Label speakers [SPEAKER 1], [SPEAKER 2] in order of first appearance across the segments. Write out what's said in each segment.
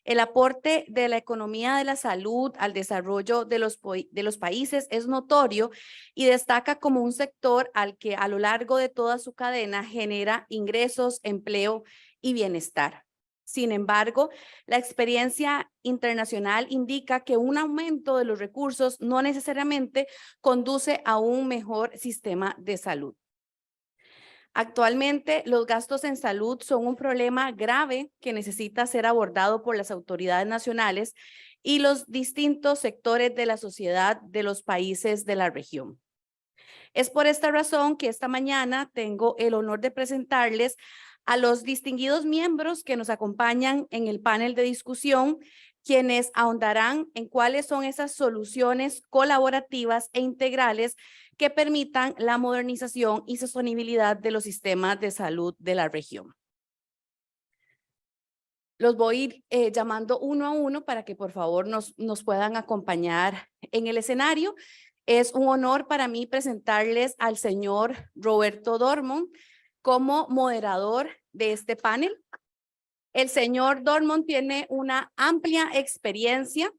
[SPEAKER 1] El aporte de la economía de la salud al desarrollo de los países es notorio y destaca como un sector al que a lo largo de toda su cadena genera ingresos, empleo y bienestar. Sin embargo, la experiencia internacional indica que un aumento de los recursos no necesariamente conduce a un mejor sistema de salud. Actualmente, los gastos en salud son un problema grave que necesita ser abordado por las autoridades nacionales y los distintos sectores de la sociedad de los países de la región. Es por esta razón que esta mañana tengo el honor de presentarles a los distinguidos miembros que nos acompañan en el panel de discusión, quienes ahondarán en cuáles son esas soluciones colaborativas e integrales que permitan la modernización y sostenibilidad de los sistemas de salud de la región. Los voy a ir llamando uno a uno para que por favor nos puedan acompañar en el escenario. Es un honor para mí presentarles al señor Roberto Dormont como moderador de este panel. El señor Dormont tiene una amplia experiencia.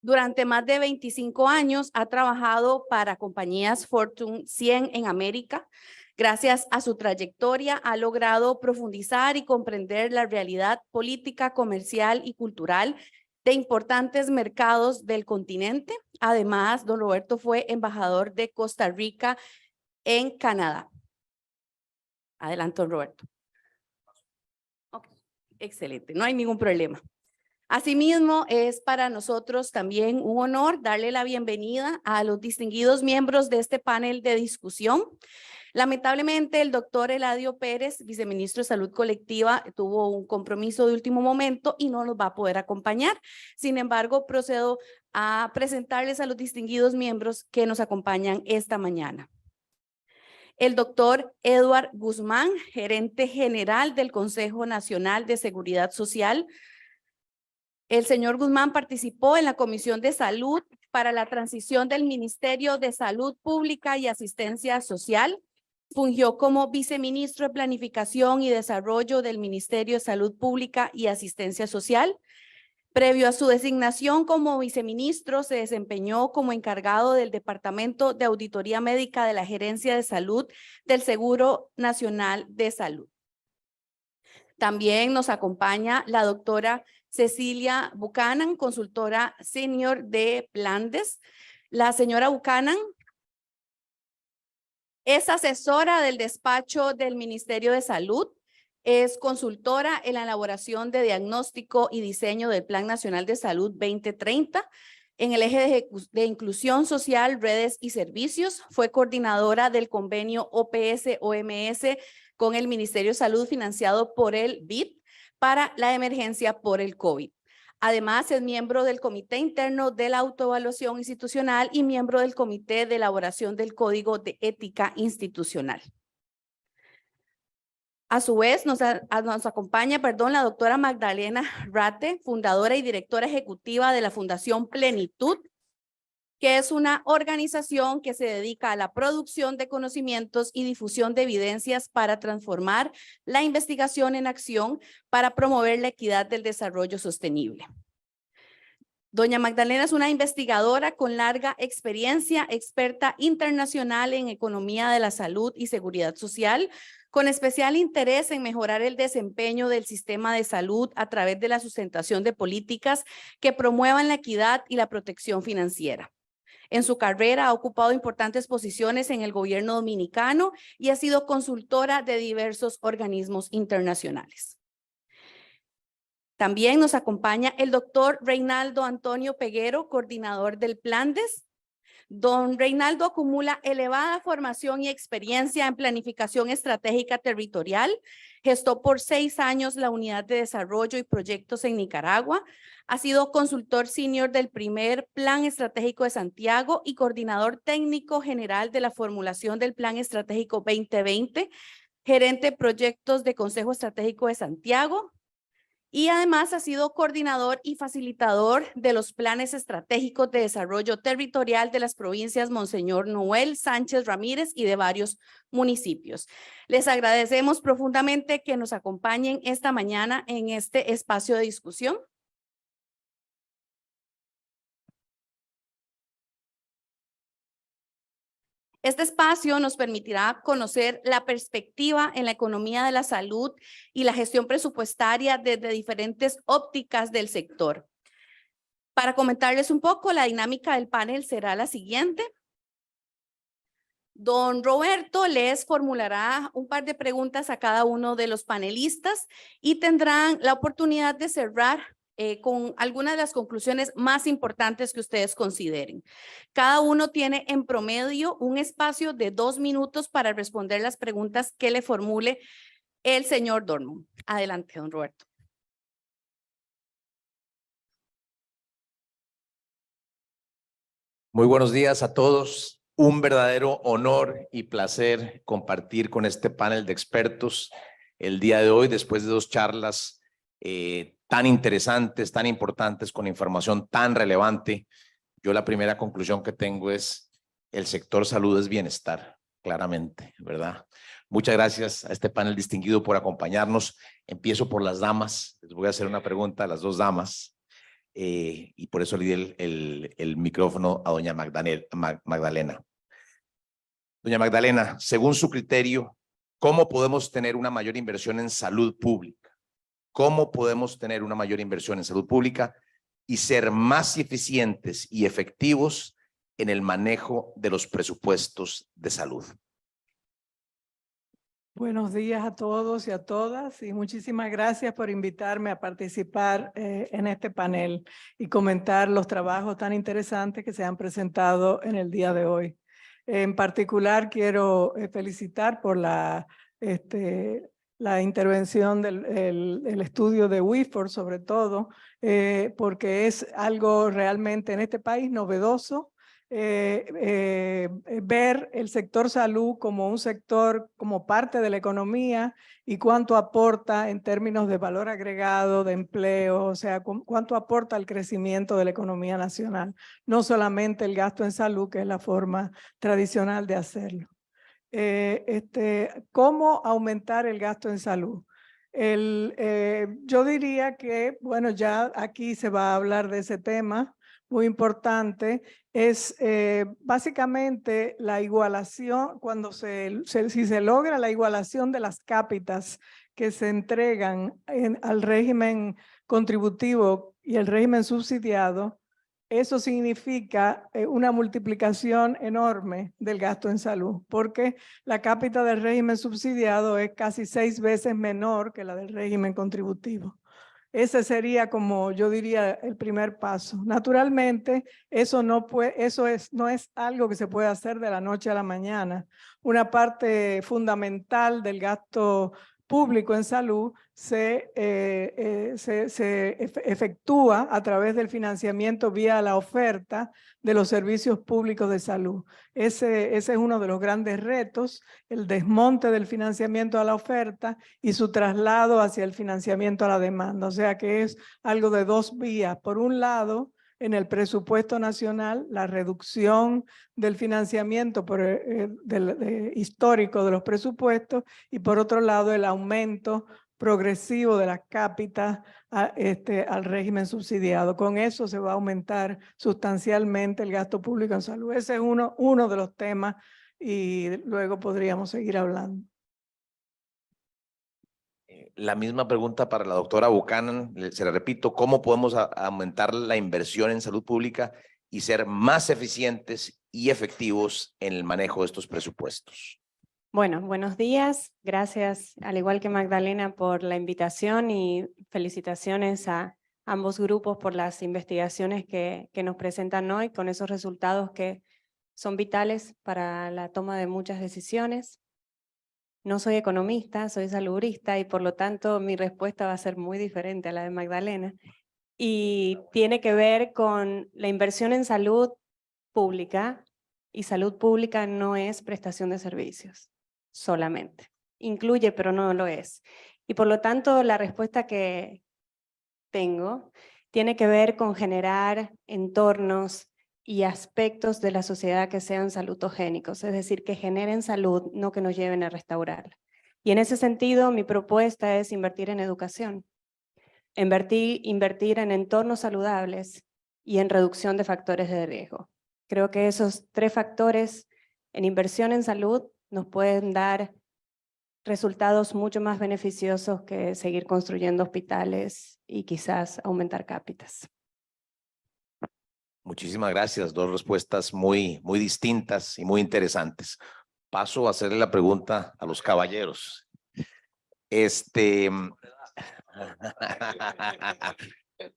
[SPEAKER 1] Durante más de 25 años ha trabajado para compañías Fortune 100 en América. Gracias a su trayectoria ha logrado profundizar y comprender la realidad política, comercial y cultural de importantes mercados del continente. Además, don Roberto fue embajador de Costa Rica en Canadá. Adelante, don Roberto. Okay. Excelente, no hay ningún problema. Asimismo, es para nosotros también un honor darle la bienvenida a los distinguidos miembros de este panel de discusión. Lamentablemente, el doctor Eladio Pérez, viceministro de Salud Colectiva, tuvo un compromiso de último momento y no nos va a poder acompañar. Sin embargo, procedo a presentarles a los distinguidos miembros que nos acompañan esta mañana. El doctor Edward Guzmán, gerente general del Consejo Nacional de Seguridad Social. El señor Guzmán participó en la Comisión de Salud para la transición del Ministerio de Salud Pública y Asistencia Social. Fungió como viceministro de Planificación y Desarrollo del Ministerio de Salud Pública y Asistencia Social. Previo a su designación como viceministro, se desempeñó como encargado del Departamento de Auditoría Médica de la Gerencia de Salud del Seguro Nacional de Salud. También nos acompaña la doctora Cecilia Buchanan, consultora senior de Plandes. La señora Buchanan es asesora del despacho del Ministerio de Salud, es consultora en la elaboración de diagnóstico y diseño del Plan Nacional de Salud 2030. En el eje de inclusión social, redes y servicios, fue coordinadora del convenio OPS-OMS con el Ministerio de Salud financiado por el BID para la emergencia por el COVID. Además, es miembro del Comité Interno de la Autoevaluación Institucional y miembro del Comité de Elaboración del Código de Ética Institucional. A su vez, nos acompaña la doctora Magdalena Rate, fundadora y directora ejecutiva de la Fundación Plenitud, que es una organización que se dedica a la producción de conocimientos y difusión de evidencias para transformar la investigación en acción para promover la equidad del desarrollo sostenible. Doña Magdalena es una investigadora con larga experiencia, experta internacional en economía de la salud y seguridad social, con especial interés en mejorar el desempeño del sistema de salud a través de la sustentación de políticas que promuevan la equidad y la protección financiera. En su carrera ha ocupado importantes posiciones en el gobierno dominicano y ha sido consultora de diversos organismos internacionales. También nos acompaña el doctor Reinaldo Antonio Peguero, coordinador del Plandes. Don Reinaldo acumula elevada formación y experiencia en planificación estratégica territorial. Gestó por 6 años la Unidad de Desarrollo y Proyectos en Nicaragua. Ha sido consultor senior del primer Plan Estratégico de Santiago y coordinador técnico general de la formulación del Plan Estratégico 2020, gerente de proyectos de Consejo Estratégico de Santiago. Y además ha sido coordinador y facilitador de los planes estratégicos de desarrollo territorial de las provincias Monseñor Noel, Sánchez Ramírez y de varios municipios. Les agradecemos profundamente que nos acompañen esta mañana en este espacio de discusión. Este espacio nos permitirá conocer la perspectiva en la economía de la salud y la gestión presupuestaria desde diferentes ópticas del sector. Para comentarles un poco, la dinámica del panel será la siguiente. Don Roberto les formulará un par de preguntas a cada uno de los panelistas y tendrán la oportunidad de cerrar con algunas de las conclusiones más importantes que ustedes consideren. Cada uno tiene en promedio un espacio de 2 minutos para responder las preguntas que le formule el señor Dormon. Adelante, don Roberto.
[SPEAKER 2] Muy buenos días a todos. Un verdadero honor y placer compartir con este panel de expertos el día de hoy, después de 2 charlas tan interesantes, tan importantes, con información tan relevante. Yo la primera conclusión que tengo es: el sector salud es bienestar, claramente, ¿verdad? Muchas gracias a este panel distinguido por acompañarnos. Empiezo por las damas. Les voy a hacer una pregunta a las 2 damas. Y por eso le di el micrófono a doña Magdalena. Doña Magdalena, según su criterio, ¿cómo podemos tener una mayor inversión en salud pública? ¿Cómo podemos tener una mayor inversión en salud pública y ser más eficientes y efectivos en el manejo de los presupuestos de salud?
[SPEAKER 3] Buenos días a todos y a todas, y muchísimas gracias por invitarme a participar en este panel y comentar los trabajos tan interesantes que se han presentado en el día de hoy. En particular quiero felicitar por la intervención del estudio de WIFOR, sobre todo, porque es algo realmente en este país novedoso. Ver el sector salud como un sector, como parte de la economía, y cuánto aporta en términos de valor agregado, de empleo, o sea, cuánto aporta al crecimiento de la economía nacional. No solamente el gasto en salud, que es la forma tradicional de hacerlo. ¿Cómo aumentar el gasto en salud? Yo diría que, bueno, ya aquí se va a hablar de ese tema muy importante. Es básicamente la igualación, cuando si se logra la igualación de las cápitas que se entregan al régimen contributivo y el régimen subsidiado. Eso significa una multiplicación enorme del gasto en salud, porque la cápita del régimen subsidiado es casi 6 veces menor que la del régimen contributivo. Ese sería, como yo diría, el primer paso. Naturalmente, eso no es algo que se puede hacer de la noche a la mañana. Una parte fundamental del gasto público en salud se efectúa a través del financiamiento vía la oferta de los servicios públicos de salud. Ese es uno de los grandes retos, el desmonte del financiamiento a la oferta y su traslado hacia el financiamiento a la demanda. O sea que es algo de 2 vías. Por un lado, en el presupuesto nacional, la reducción del financiamiento histórico de los presupuestos, y por otro lado el aumento progresivo de las cápitas al régimen subsidiado. Con eso se va a aumentar sustancialmente el gasto público en salud. Ese es uno de los temas, y luego podríamos seguir hablando.
[SPEAKER 2] La misma pregunta para la doctora Buchanan, se la repito: ¿cómo podemos aumentar la inversión en salud pública y ser más eficientes y efectivos en el manejo de estos presupuestos?
[SPEAKER 4] Bueno, buenos días. Gracias, al igual que Magdalena, por la invitación, y felicitaciones a ambos grupos por las investigaciones que nos presentan hoy, con esos resultados que son vitales para la toma de muchas decisiones. No soy economista, soy salubrista, y por lo tanto mi respuesta va a ser muy diferente a la de Magdalena, y tiene que ver con la inversión en salud pública, y salud pública no es prestación de servicios solamente. Incluye, pero no lo es. Y por lo tanto la respuesta que tengo tiene que ver con generar entornos y aspectos de la sociedad que sean salutogénicos, es decir, que generen salud, no que nos lleven a restaurarla. Y en ese sentido, mi propuesta es invertir en educación, invertir en entornos saludables y en reducción de factores de riesgo. Creo que esos 3 factores en inversión en salud nos pueden dar resultados mucho más beneficiosos que seguir construyendo hospitales y quizás aumentar cápitas.
[SPEAKER 2] Muchísimas gracias. Dos respuestas muy distintas y muy interesantes. Paso a hacerle la pregunta a los caballeros.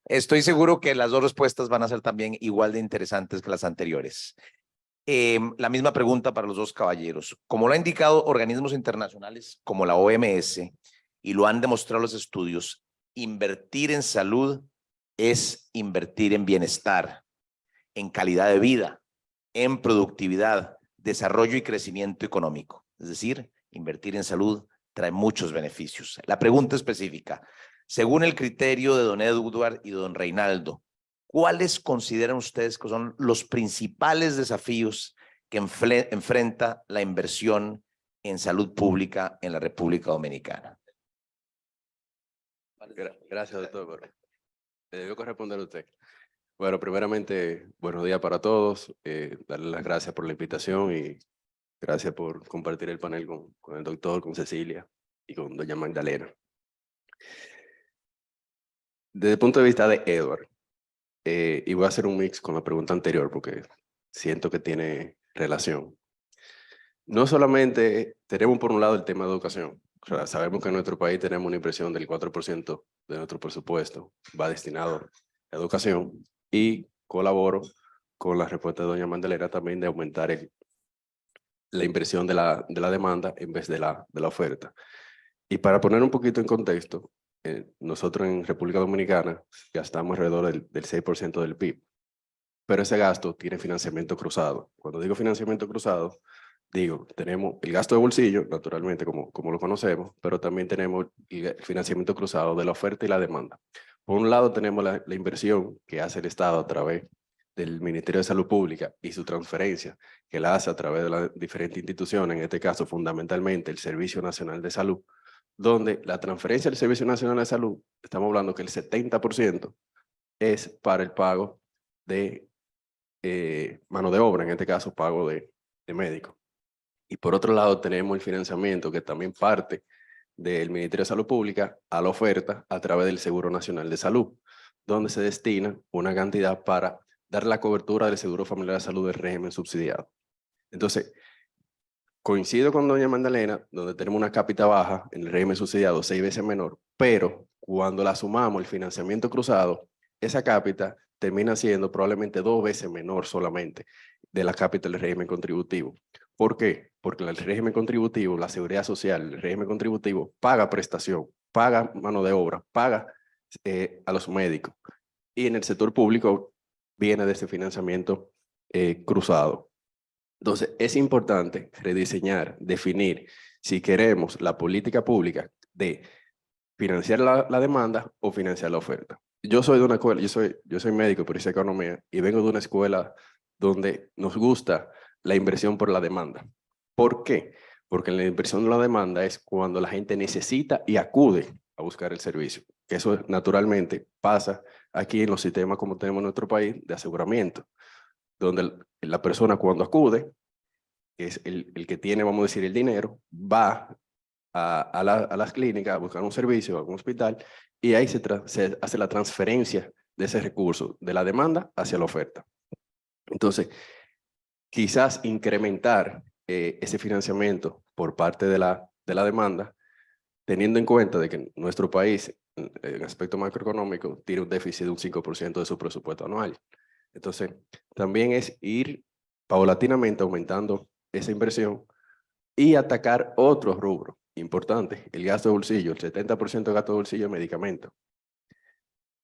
[SPEAKER 2] Estoy seguro que las dos respuestas van a ser también igual de interesantes que las anteriores. La misma pregunta para los dos caballeros. Como lo han indicado organismos internacionales como la OMS y lo han demostrado los estudios, invertir en salud es invertir en bienestar, en calidad de vida, en productividad, desarrollo y crecimiento económico. Es decir, invertir en salud trae muchos beneficios. La pregunta específica, según el criterio de don Edward y don Reinaldo, ¿cuáles consideran ustedes que son los principales desafíos que enfrenta la inversión en salud pública en la República Dominicana?
[SPEAKER 5] Gracias, doctor. Le debo corresponder a usted. Bueno, primeramente, buenos días para todos. Darle las gracias por la invitación y gracias por compartir el panel con el doctor, con Cecilia y con doña Magdalena. Desde el punto de vista de Edward, y voy a hacer un mix con la pregunta anterior porque siento que tiene relación. No solamente tenemos por un lado el tema de educación. O sea, sabemos que en nuestro país tenemos una inversión del 4% de nuestro presupuesto va destinado a educación y colaboro con la respuesta de doña Magdalena también de aumentar la inversión de la demanda en vez de la oferta. Y para poner un poquito en contexto, nosotros en República Dominicana gastamos alrededor del 6% del PIB, pero ese gasto tiene financiamiento cruzado. Cuando digo financiamiento cruzado, digo, tenemos el gasto de bolsillo, naturalmente, como lo conocemos, pero también tenemos el financiamiento cruzado de la oferta y la demanda. Por un lado tenemos la inversión que hace el Estado a través del Ministerio de Salud Pública y su transferencia que la hace a través de las diferentes instituciones, en este caso fundamentalmente el Servicio Nacional de Salud, donde la transferencia del Servicio Nacional de Salud, estamos hablando que el 70% es para el pago de mano de obra, en este caso pago de médico. Y por otro lado tenemos el financiamiento que también parte del Ministerio de Salud Pública a la oferta a través del Seguro Nacional de Salud, donde se destina una cantidad para dar la cobertura del Seguro Familiar de Salud del régimen subsidiado. Entonces, coincido con doña Magdalena, donde tenemos una cápita baja en el régimen subsidiado 6 veces menor, pero cuando la sumamos el financiamiento cruzado, esa cápita termina siendo probablemente 2 veces menor solamente de la cápita del régimen contributivo. ¿Por qué? Porque el régimen contributivo, la seguridad social, el régimen contributivo paga prestación, paga mano de obra, paga a los médicos. Y en el sector público viene de ese financiamiento cruzado. Entonces, es importante rediseñar, definir si queremos la política pública de financiar la demanda o financiar la oferta. Yo soy de una escuela, yo soy médico, pero hice economía y vengo de una escuela donde nos gusta la inversión por la demanda. ¿Por qué? Porque la inversión de la demanda es cuando la gente necesita y acude a buscar el servicio. Que eso naturalmente pasa aquí en los sistemas como tenemos en nuestro país de aseguramiento, donde la persona cuando acude, que es el que tiene, vamos a decir, el dinero, va a las clínicas a buscar un servicio, a un hospital, y ahí se hace la transferencia de ese recurso, de la demanda hacia la oferta. Entonces, quizás incrementar ese financiamiento por parte de la demanda, teniendo en cuenta de que nuestro país, en aspecto macroeconómico, tiene un déficit de un 5% de su presupuesto anual. Entonces, también es ir paulatinamente aumentando esa inversión y atacar otros rubros importantes, el gasto de bolsillo, el 70% de gasto de bolsillo en medicamentos.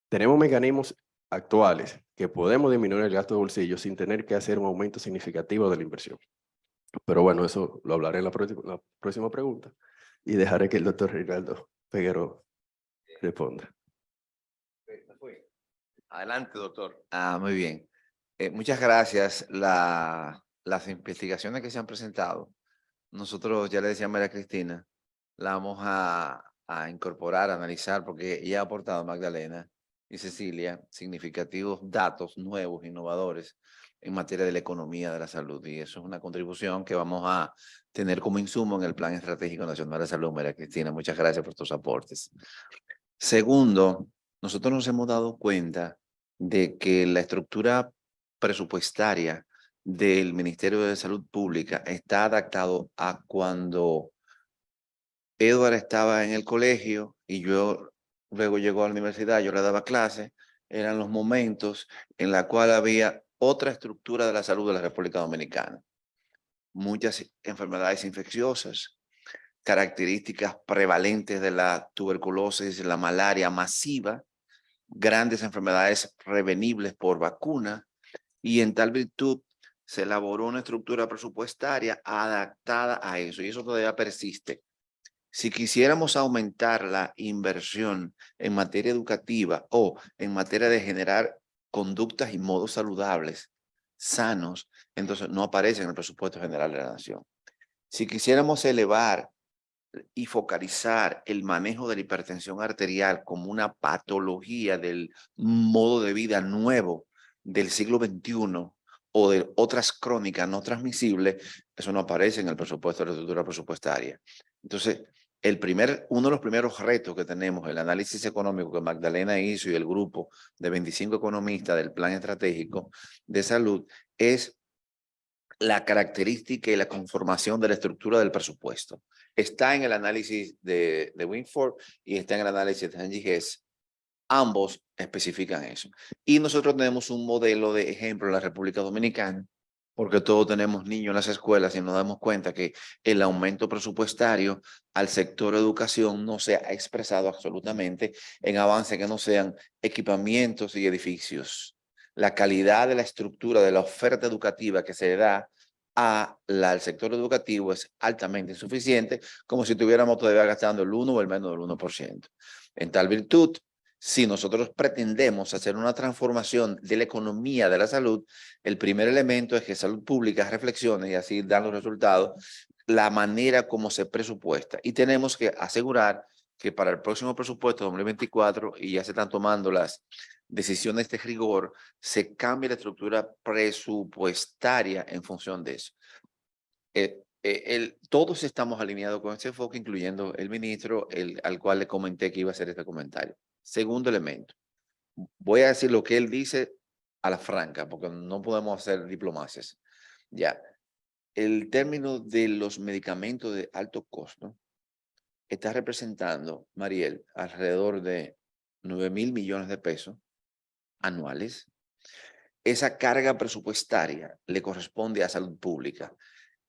[SPEAKER 5] Tenemos mecanismos actuales que podemos disminuir el gasto de bolsillo sin tener que hacer un aumento significativo de la inversión. Pero bueno, eso lo hablaré en la próxima pregunta y dejaré que el doctor Reinaldo Figueroa responda.
[SPEAKER 2] Adelante, doctor.
[SPEAKER 6] Muy bien. Muchas gracias. Las investigaciones que se han presentado, nosotros ya le decía a María Cristina, la vamos a incorporar, a analizar, porque ya ha aportado Magdalena y Cecilia significativos datos nuevos, innovadores, en materia de la economía de la salud. Y eso es una contribución que vamos a tener como insumo en el Plan Estratégico Nacional de Salud. María Cristina, muchas gracias por tus aportes. Segundo, nosotros nos hemos dado cuenta de que la estructura presupuestaria del Ministerio de Salud Pública está adaptado a cuando Edward estaba en el colegio y yo luego llegó a la universidad, yo le daba clases, eran los momentos en la cual había otra estructura de la salud de la República Dominicana. Muchas enfermedades infecciosas, características prevalentes de la tuberculosis, la malaria masiva, grandes enfermedades prevenibles por vacuna, y en tal virtud se elaboró una estructura presupuestaria adaptada a eso, y eso todavía persiste. Si quisiéramos aumentar la inversión en materia educativa o en materia de generar conductas y modos saludables, sanos, entonces no aparece en el presupuesto general de la nación. Si quisiéramos elevar y focalizar el manejo de la hipertensión arterial como una patología del modo de vida nuevo del siglo XXI o de otras crónicas no transmisibles, eso no aparece en el presupuesto de la estructura presupuestaria. Entonces, uno de los primeros retos que tenemos, el análisis económico que Magdalena hizo y el grupo de 25 economistas del Plan Estratégico de Salud, es la característica y la conformación de la estructura del presupuesto. Está en el análisis de Winford y está en el análisis de Angie Hess. Ambos especifican eso. Y nosotros tenemos un modelo de ejemplo en la República Dominicana, porque todos tenemos niños en las escuelas y nos damos cuenta que el aumento presupuestario al sector educación no se ha expresado absolutamente en avances que no sean equipamientos y edificios. La calidad de la estructura de la oferta educativa que se da al sector educativo es altamente insuficiente, como si estuviéramos todavía gastando el 1 o el menos del 1%. En tal virtud, si nosotros pretendemos hacer una transformación de la economía de la salud, el primer elemento es que Salud Pública reflexione y así dan los resultados, la manera como se presupuesta. Y tenemos que asegurar que para el próximo presupuesto 2024, y ya se están tomando las decisiones de rigor, se cambie la estructura presupuestaria en función de eso. Todos estamos alineados con ese enfoque, incluyendo el ministro, al cual le comenté que iba a hacer este comentario. Segundo elemento, voy a decir lo que él dice a la franca, porque no podemos hacer diplomacias. Ya, el término de los medicamentos de alto costo está representando, Mariel, alrededor de 9.000 millones de pesos anuales. Esa carga presupuestaria le corresponde a Salud Pública.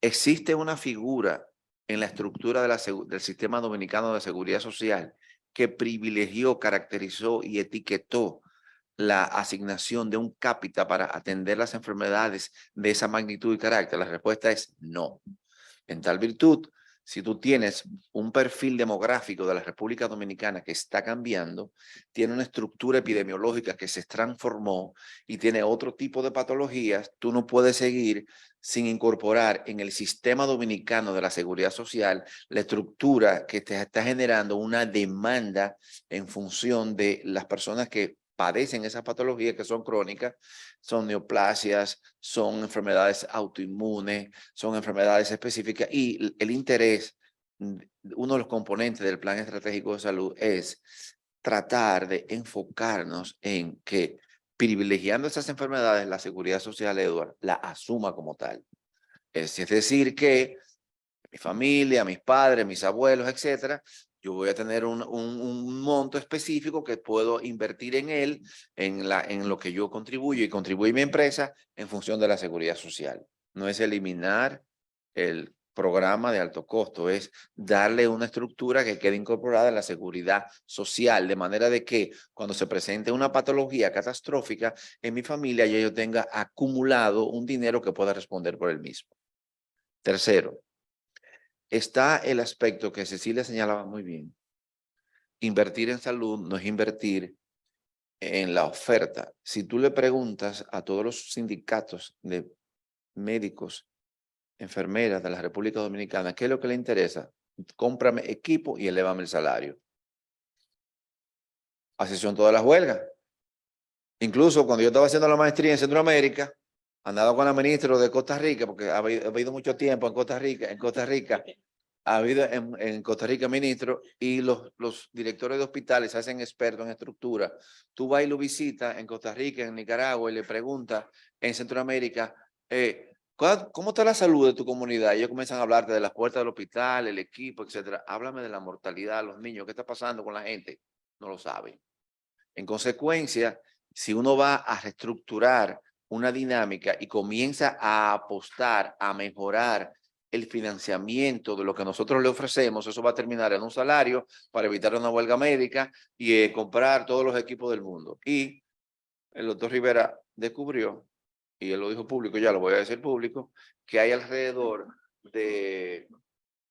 [SPEAKER 6] Existe una figura en la estructura del Sistema Dominicano de Seguridad Social que privilegió, caracterizó y etiquetó la asignación de un cápita para atender las enfermedades de esa magnitud y carácter. La respuesta es no. En tal virtud, si tú tienes un perfil demográfico de la República Dominicana que está cambiando, tiene una estructura epidemiológica que se transformó y tiene otro tipo de patologías, tú no puedes seguir sin incorporar en el sistema dominicano de la seguridad social la estructura que te está generando una demanda en función de las personas que padecen esas patologías que son crónicas, son neoplasias, son enfermedades autoinmunes, son enfermedades específicas, y el interés, uno de los componentes del Plan Estratégico de Salud es tratar de enfocarnos en que privilegiando esas enfermedades, la seguridad social, Edward, la asuma como tal. Es decir, que mi familia, mis padres, mis abuelos, etcétera, yo voy a tener un monto específico que puedo invertir en él, en lo que yo contribuyo y contribuye mi empresa en función de la seguridad social. No es eliminar el programa de alto costo, es darle una estructura que quede incorporada en la seguridad social, de manera de que cuando se presente una patología catastrófica en mi familia, ya yo tenga acumulado un dinero que pueda responder por el mismo. Tercero, está el aspecto que Cecilia señalaba muy bien. Invertir en salud no es invertir en la oferta. Si tú le preguntas a todos los sindicatos de médicos, enfermeras de la República Dominicana, ¿qué es lo que le interesa? Cómprame equipo y elévame el salario. Así son todas las huelgas. Incluso cuando yo estaba haciendo la maestría en Centroamérica, andado con la ministra de Costa Rica, porque ha habido mucho tiempo en Costa Rica, ha habido en Costa Rica ministro, y los directores de hospitales se hacen expertos en estructura. Tú vas y lo visitas en Costa Rica, en Nicaragua, y le preguntas en Centroamérica, ¿cómo está la salud de tu comunidad? Ellos comienzan a hablarte de las puertas del hospital, el equipo, etcétera. Háblame de la mortalidad, los niños, ¿qué está pasando con la gente? No lo saben. En consecuencia, si uno va a reestructurar una dinámica y comienza a apostar, a mejorar el financiamiento de lo que nosotros le ofrecemos, eso va a terminar en un salario para evitar una huelga médica y comprar todos los equipos del mundo. Y el doctor Rivera descubrió, y él lo dijo público, ya lo voy a decir público, que hay alrededor de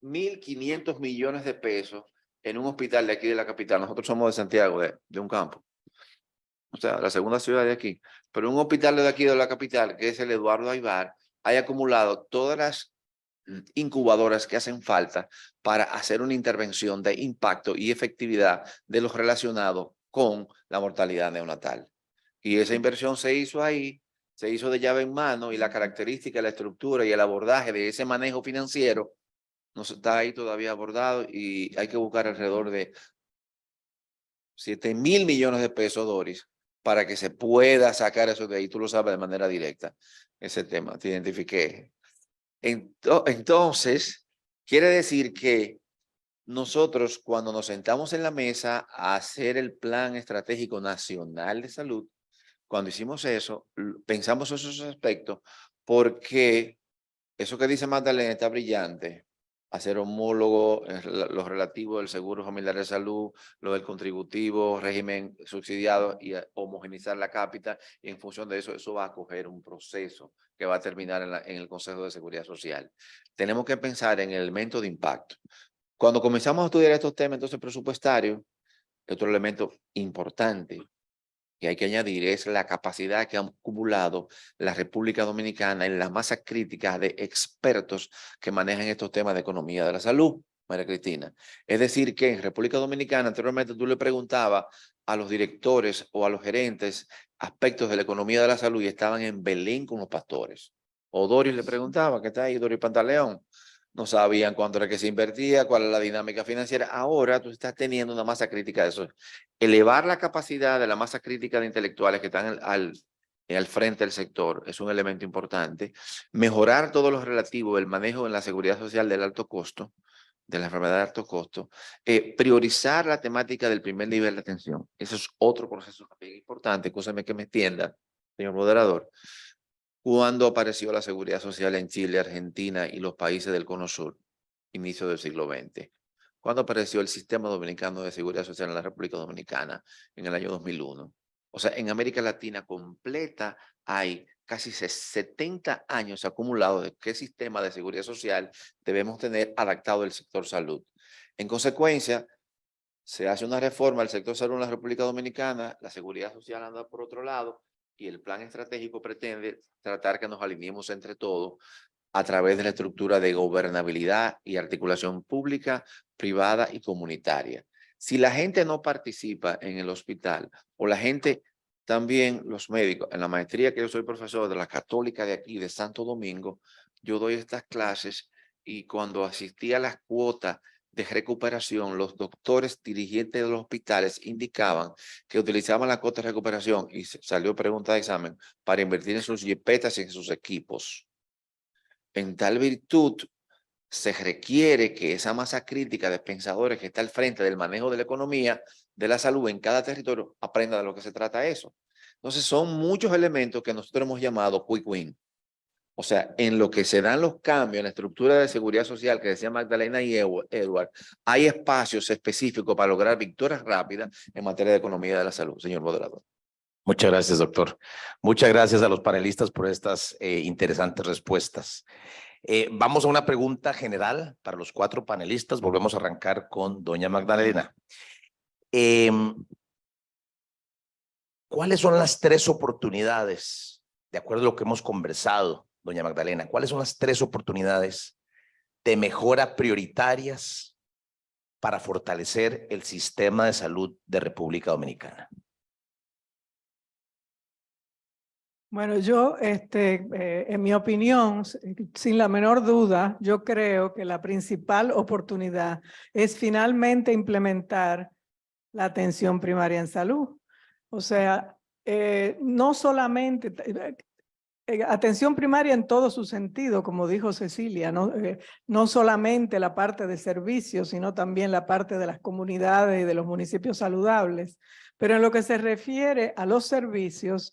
[SPEAKER 6] 1.500 millones de pesos en un hospital de aquí de la capital. Nosotros somos de Santiago, de un campo. O sea, la segunda ciudad de aquí. Pero un hospital de aquí de la capital, que es el Eduardo Aybar, hay acumulado todas las incubadoras que hacen falta para hacer una intervención de impacto y efectividad de los relacionados con la mortalidad neonatal. Y esa inversión se hizo ahí, se hizo de llave en mano, y la característica, la estructura y el abordaje de ese manejo financiero no está ahí todavía abordado, y hay que buscar alrededor de 7.000 millones de pesos, Doris, para que se pueda sacar eso de ahí. Tú lo sabes de manera directa, ese tema, te identifiqué. Entonces, quiere decir que nosotros, cuando nos sentamos en la mesa a hacer el Plan Estratégico Nacional de Salud, cuando hicimos eso, pensamos esos aspectos, porque eso que dice Magdalena está brillante. Hacer homólogo, lo relativo del seguro familiar de salud, lo del contributivo, régimen subsidiado, y homogeneizar la cápita, y en función de eso, eso va a coger un proceso que va a terminar en el Consejo de Seguridad Social. Tenemos que pensar en el elemento de impacto. Cuando comenzamos a estudiar estos temas, entonces presupuestarios, otro elemento importante que hay que añadir es la capacidad que ha acumulado la República Dominicana en la masa crítica de expertos que manejan estos temas de economía de la salud, María Cristina. Es decir, que en República Dominicana anteriormente tú le preguntabas a los directores o a los gerentes aspectos de la economía de la salud y estaban en Belén con los pastores. O Doris le preguntaba, ¿qué está ahí, Doris Pantaleón? No sabían cuánto era que se invertía, cuál es la dinámica financiera. Ahora tú estás teniendo una masa crítica de eso. Elevar la capacidad de la masa crítica de intelectuales que están al frente del sector es un elemento importante. Mejorar todo lo relativo al manejo en la seguridad social del alto costo, de la enfermedad de alto costo. Priorizar la temática del primer nivel de atención. Eso es otro proceso también importante. Escúchame que me extienda, señor moderador. ¿Cuándo apareció la seguridad social en Chile, Argentina y los países del Cono Sur? Inicio del siglo XX. ¿Cuándo apareció el Sistema Dominicano de Seguridad Social en la República Dominicana? En el año 2001. O sea, en América Latina completa hay casi 70 años acumulados de qué sistema de seguridad social debemos tener adaptado al sector salud. En consecuencia, se hace una reforma al sector salud en la República Dominicana, la seguridad social anda por otro lado, y el plan estratégico pretende tratar que nos alineemos entre todos a través de la estructura de gobernabilidad y articulación pública, privada y comunitaria. Si la gente no participa en el hospital, o la gente también, los médicos, en la maestría que yo soy profesor de la Católica de aquí, de Santo Domingo, yo doy estas clases, y cuando asistí a las cuotas de recuperación, los doctores dirigentes de los hospitales indicaban que utilizaban la cuota de recuperación, y salió pregunta de examen, para invertir en sus jipetas y en sus equipos. En tal virtud, se requiere que esa masa crítica de pensadores que está al frente del manejo de la economía de la salud en cada territorio aprenda de lo que se trata eso. Entonces, son muchos elementos que nosotros hemos llamado quick win. O sea, en lo que se dan los cambios en la estructura de seguridad social que decía Magdalena y Edward, hay espacios específicos para lograr victorias rápidas en materia de economía de la salud, señor moderador.
[SPEAKER 2] Muchas gracias, doctor. Muchas gracias a los panelistas por estas interesantes respuestas. Vamos a una pregunta general para los 4 panelistas. Volvemos a arrancar con doña Magdalena. ¿Cuáles son las 3 oportunidades, de acuerdo a lo que hemos conversado, doña Magdalena? ¿Cuáles son las 3 oportunidades de mejora prioritarias para fortalecer el sistema de salud de República Dominicana?
[SPEAKER 3] Bueno, yo, en mi opinión, sin la menor duda, yo creo que la principal oportunidad es finalmente implementar la atención primaria en salud. O sea, no solamente atención primaria en todo su sentido, como dijo Cecilia, no solamente la parte de servicios, sino también la parte de las comunidades y de los municipios saludables. Pero en lo que se refiere a los servicios,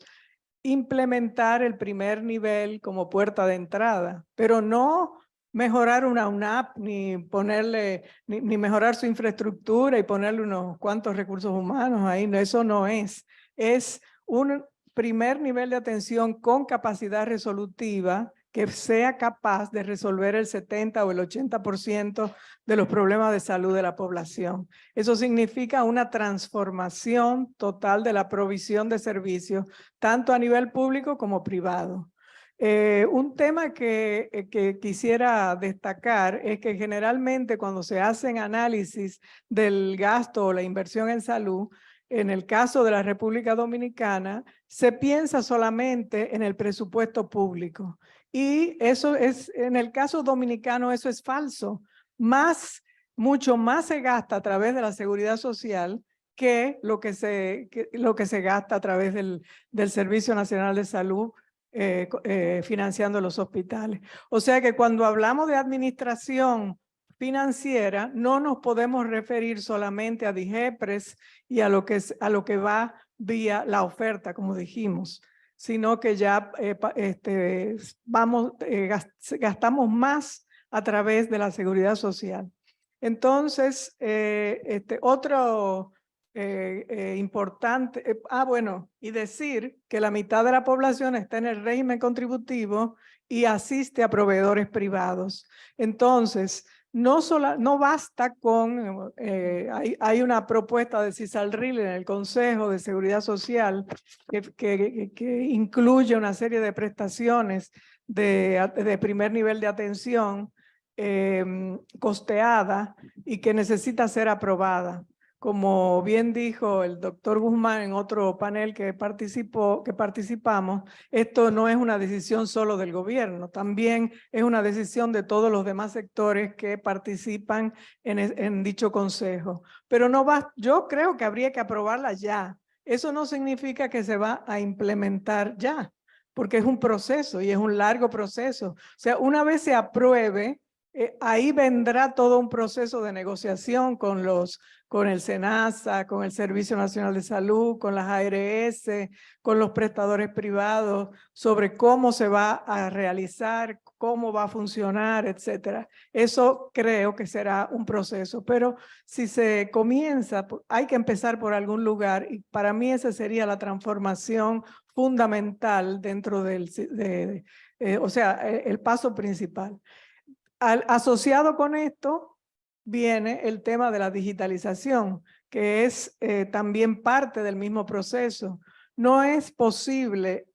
[SPEAKER 3] implementar el primer nivel como puerta de entrada, pero no mejorar una UNAP, ni ponerle, ni mejorar su infraestructura y ponerle unos cuantos recursos humanos ahí. No, eso no es. Es un primer nivel de atención con capacidad resolutiva que sea capaz de resolver el 70 o el 80% de los problemas de salud de la población. Eso significa una transformación total de la provisión de servicios, tanto a nivel público como privado. Un tema que quisiera destacar es que generalmente cuando se hacen análisis del gasto o la inversión en salud, en el caso de la República Dominicana, se piensa solamente en el presupuesto público. Y eso es, en el caso dominicano, eso es falso. Mucho más se gasta a través de la seguridad social que lo que se gasta a través del Servicio Nacional de Salud, financiando los hospitales. O sea que cuando hablamos de administración financiera, no nos podemos referir solamente a DIGEPRES y a lo que va vía la oferta, como dijimos, sino que ya gastamos más a través de la seguridad social. Entonces, otro importante, bueno, y decir que la mitad de la población está en el régimen contributivo y asiste a proveedores privados. Entonces, no basta con, hay una propuesta de CISALRIL en el Consejo de Seguridad Social que incluye una serie de prestaciones de primer nivel de atención costeada y que necesita ser aprobada. Como bien dijo el doctor Guzmán en otro panel que participamos, esto no es una decisión solo del gobierno, también es una decisión de todos los demás sectores que participan en dicho consejo. Pero no va, yo creo que habría que aprobarla ya. Eso no significa que se va a implementar ya, porque es un proceso y es un largo proceso. O sea, una vez se apruebe, ahí vendrá todo un proceso de negociación con el SENASA, con el Servicio Nacional de Salud, con las ARS, con los prestadores privados, sobre cómo se va a realizar, cómo va a funcionar, etcétera. Eso creo que será un proceso, pero si se comienza, hay que empezar por algún lugar y para mí esa sería la transformación fundamental dentro o sea, el paso principal. Asociado con esto viene el tema de la digitalización, que es también parte del mismo proceso. No es posible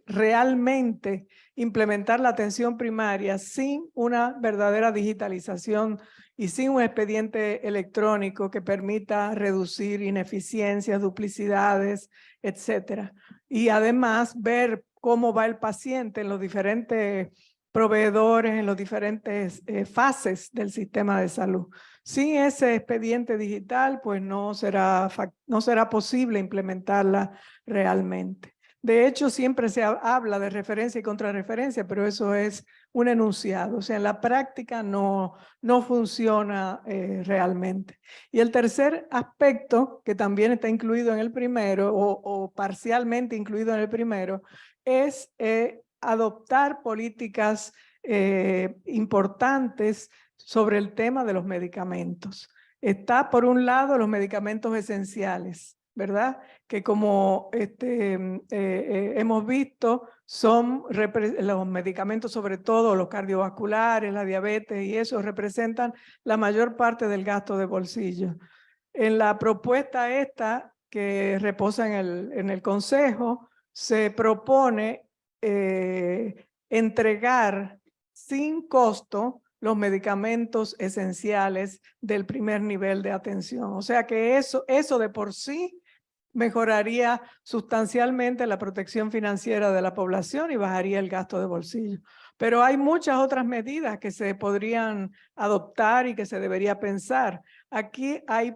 [SPEAKER 3] realmente implementar la atención primaria sin una verdadera digitalización y sin un expediente electrónico que permita reducir ineficiencias, duplicidades, etcétera. Y además ver cómo va el paciente en los diferentes proveedores, en las diferentes fases del sistema de salud. Sin ese expediente digital, pues no será posible implementarla realmente. De hecho, siempre se habla de referencia y contrarreferencia, pero eso es un enunciado. O sea, en la práctica no funciona realmente. Y el tercer aspecto, que también está incluido en el primero, o parcialmente incluido en el primero, es adoptar políticas importantes sobre el tema de los medicamentos. Está por un lado los medicamentos esenciales, ¿verdad? Que como hemos visto son los medicamentos, sobre todo los cardiovasculares, la diabetes y eso representan la mayor parte del gasto de bolsillo. En la propuesta esta que reposa en el Consejo se propone entregar sin costo los medicamentos esenciales del primer nivel de atención. O sea que eso de por sí mejoraría sustancialmente la protección financiera de la población y bajaría el gasto de bolsillo. Pero hay muchas otras medidas que se podrían adoptar y que se debería pensar. Aquí hay,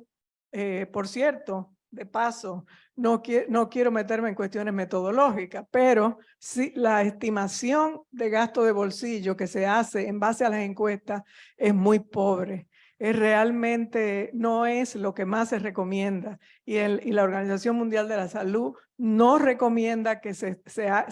[SPEAKER 3] por cierto, de paso, no quiero meterme en cuestiones metodológicas, pero sí, la estimación de gasto de bolsillo que se hace en base a las encuestas es muy pobre. Realmente no es lo que más se recomienda y la Organización Mundial de la Salud no recomienda que se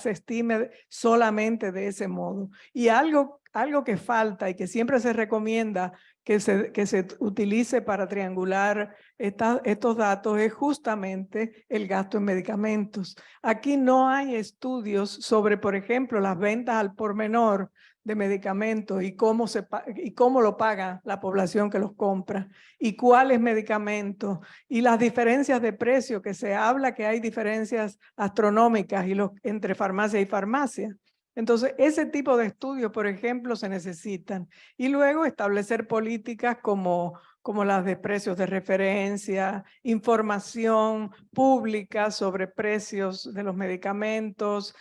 [SPEAKER 3] estime solamente de ese modo. Y algo que falta y que siempre se recomienda que se utilice para triangular estos datos es justamente el gasto en medicamentos. Aquí no hay estudios sobre, por ejemplo, las ventas al por menor de medicamentos y cómo lo paga la población que los compra y cuáles medicamentos y las diferencias de precio, que se habla que hay diferencias astronómicas entre farmacia y farmacia. Entonces, ese tipo de estudios, por ejemplo, se necesitan. Y luego establecer políticas como las de precios de referencia, información pública sobre precios de los medicamentos,